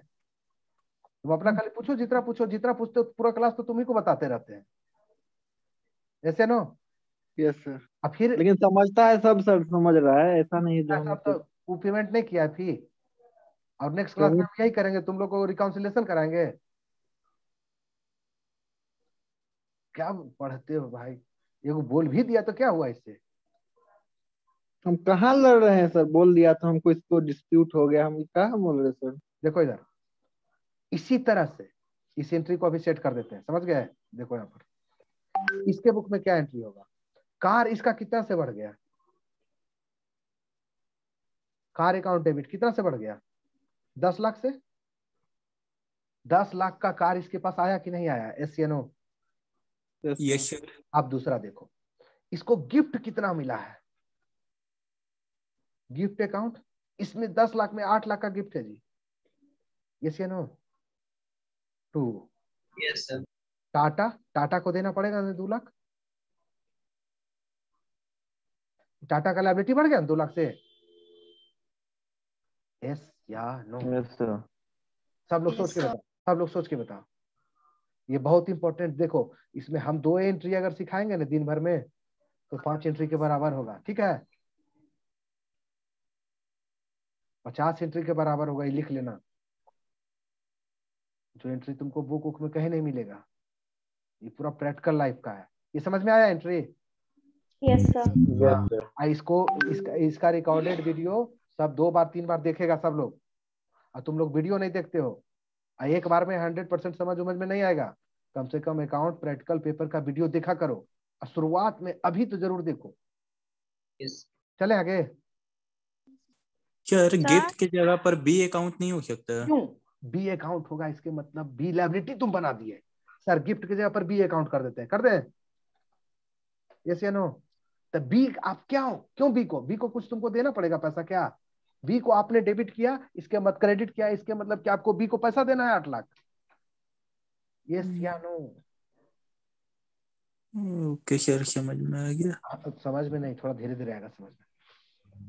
तुम अपना खाली पूछो, जितना पूछते हो पूरा क्लास तो तुम ही को बताते रहते हैं। ऐसे नो? Yes sir. अब फिर लेकिन समझता है सब सर, समझ रहा है, ऐसा नहीं जो हम तो वो पेमेंट नहीं किया है फी, और नेक्स्ट क्लास में हम यही करेंगे, तुम लोग को रिकाउंसिलेशन कराएंगे। क्या पढ़ते हो भाई? ये बोल भी दिया तो क्या हुआ इससे? हम कहाँ लड़ रहे हैं सर, बोल दिया तो हमको इसको डिस्प्यूट हो गया, हम कहाँ बोल रहे सर। देखो इधर, इसी तरह से इस एंट्री को अभी सेट कर देते हैं, समझ गए? देखो यहाँ पर इसके बुक में क्या एंट्री होगा? कार इसका कितना से बढ़ गया? कार अकाउंट डेबिट कितना से बढ़ गया? 10 लाख से। 10 लाख का कार इसके पास आया कि नहीं आया? एस या नो? Yes sir. अब दूसरा देखो, इसको गिफ्ट कितना मिला है? गिफ्ट अकाउंट, इसमें 10 लाख में 8 लाख का गिफ्ट है जी। यस या no? 2। Yes sir. Tata, Tata को देना पड़ेगा ना 2 लाख। टाटा का लायबिलिटी बढ़ गया 2 लाख से। यस या नो? Yes sir. सब लोग सोच के बताओ, सब लोग सोच के बताओ। ये बहुत इंपॉर्टेंट, देखो इसमें हम 2 एंट्री अगर सिखाएंगे ना दिन भर में तो 5 एंट्री के बराबर होगा, ठीक है? 50 एंट्री के बराबर होगा, ये लिख लेना। जो एंट्री तुमको बुक में कहीं नहीं मिलेगा, ये पूरा प्रैक्टिकल लाइफ का है। ये समझ में आया एंट्री? Yes sir. इसको इसका रिकॉर्डेड वीडियो सब 2 बार 3 बार देखेगा सब लोग, और तुम लोग वीडियो नहीं देखते हो। एक बार में 100% समझ में नहीं आएगा, कम से कम अकाउंट प्रैक्टिकल पेपर का वीडियो देखा करो, और शुरुआत में अभी तो जरूर देखो। चले आगे। सर गिफ्ट की जगह पर बी अकाउंट नहीं हो सकता? क्यों बी अकाउंट होगा? इसके मतलब बी लायबिलिटी तुम बना दिए। सर गिफ्ट की जगह पर बी अकाउंट कर देते हैं, कर दें? यस या नो? तो बी आप क्या हो, क्यों बी को कुछ तुमको देना पड़ेगा पैसा क्या? बी को आपने डेबिट किया, इसके मतलब क्रेडिट किया, इसके मतलब क्या आपको बी को पैसा देना है 8 लाख? यस या नो? ओके सर, समझ में आ गया। समझ में नहीं, थोड़ा धीरे धीरे आएगा समझ में।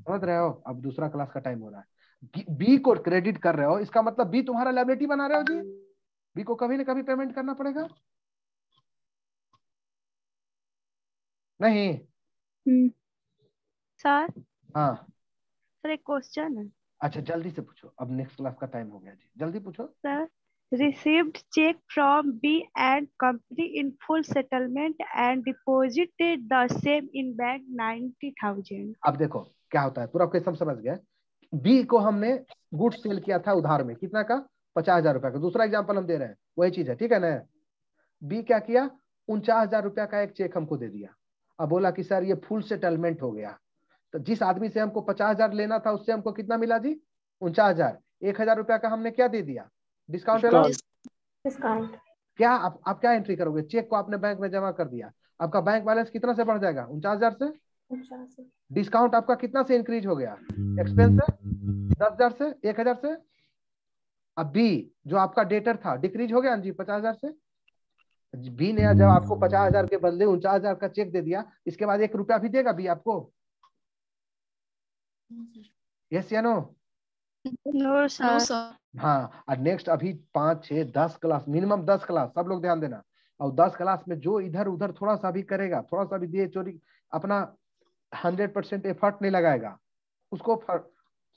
समझ रहे हो? अब दूसरा क्लास का टाइम हो रहा है। बी को क्रेडिट कर रहे हो, इसका मतलब बी तुम्हारा लायबिलिटी बना रहे हो जी। बी को कभी ना कभी पेमेंट करना पड़ेगा, नहीं? सर। हाँ सर एक क्वेश्चन है। अच्छा जल्दी से पूछो, अब नेक्स्ट क्लास का टाइम हो गया जी, जल्दी पूछो। Sir received check from B and company in full settlement and deposited the same in bank 90,000। अब देखो क्या होता है, पूरा क्वेश्चन समझ गए। बी को हमने गुड सेल किया था उधार में, कितना का? 50,000 रुपया का। दूसरा एग्जांपल हम दे रहे हैं, वही चीज है, ठीक है ना? बी क्या किया? 49,000 रुपया का एक चेक हमको दे दिया। अब बोला कि सर ये फुल सेटलमेंट हो गया। तो जिस आदमी से हमको 50,000 लेना था उससे हमको कितना मिला जी? 49,000। 1,000 रुपया का हमने क्या दे दिया? Discount discount. क्या आप क्या एंट्री करोगे? चेक को आपने बैंक में जमा कर दिया, आपका बैंक बैलेंस कितना से बढ़ जाएगा? 49,000 से। डिस्काउंट आपका कितना से इंक्रीज हो गया? एक्सपेंस से 10,000 से, 1,000 से। अब बी जो आपका डेटर था डिक्रीज हो गया जी 50,000 से। बी ने जब आपको 50,000 के बदले 49,000 का चेक दे दिया, इसके बाद 1 रुपया भी देगा बी आपको? यस या नो? No sir. हाँ, और नेक्स्ट अभी 5, 6, 10 क्लास, मिनिमम 10 क्लास, सब लोग ध्यान देना। और 10 क्लास में जो इधर उधर थोड़ा सा भी करेगा, थोड़ा सा भी दिए चोरी, अपना 100% एफर्ट नहीं लगाएगा, उसको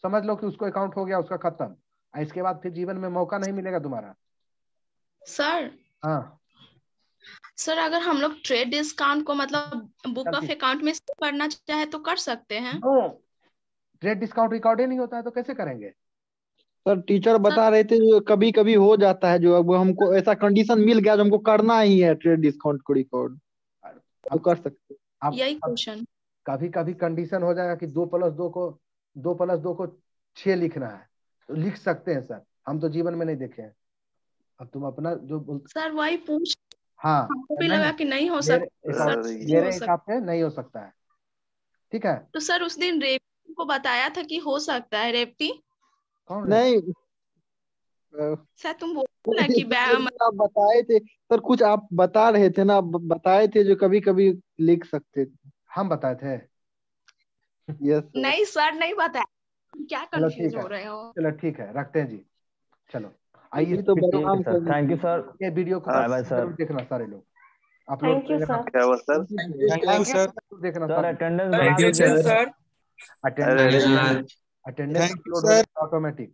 समझ लो कि उसको अकाउंट हो गया, उसका खत्म। इसके बाद फिर जीवन में मौका नहीं मिलेगा तुम्हारा। सर। हाँ सर अगर हम लोग ट्रेड डिस्काउंट को मतलब बुक ऑफ अकाउंट में करना चाहे तो कर सकते हैं? ट्रेड डिस्काउंट रिकॉर्ड ही नहीं होता है तो कैसे करेंगे? सर टीचर बता रहे थे जो कभी कभी हो जाता है, जो अब हमको ऐसा कंडीशन मिल गया जो हमको करना ही है ट्रेड डिस्काउंट को रिकॉर्ड, तो कर सकते। यही क्वेश्चन। कभी कभी कंडीशन हो जाएगा कि 2+2 को 6 लिखना है, तो लिख सकते हैं सर, हम तो जीवन में नहीं देखे हैं। अब तुम अपना जो सर वही पूछ, हाँ हमको भी लगा कि नहीं हो सकता। मेरे हिसाब से नहीं हो सकता है, ठीक है? तो सर उस दिन रेवती को बताया था कि हो सकता है। रेवती नहीं सर तुम बोल ना कि आप बताए थे सर, कुछ आप बता रहे थे ना, बताए थे जो कभी कभी लिख सकते थे। हम बताए थे? यस नहीं सर नहीं बताया, क्या कंफ्यूज हो रहे हो? चलो ठीक है, रखते हैं जी। चलो आइए तो थैंक यू सर। ये वीडियो को जरूर देखना सारे लोग, थैंक यू सर। क्या हुआ सर? देखना sir attendance thank you sir. Attendance automatic.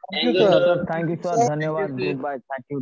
Thank you sir, धन्यवाद, गुड बाय, थैंक यू।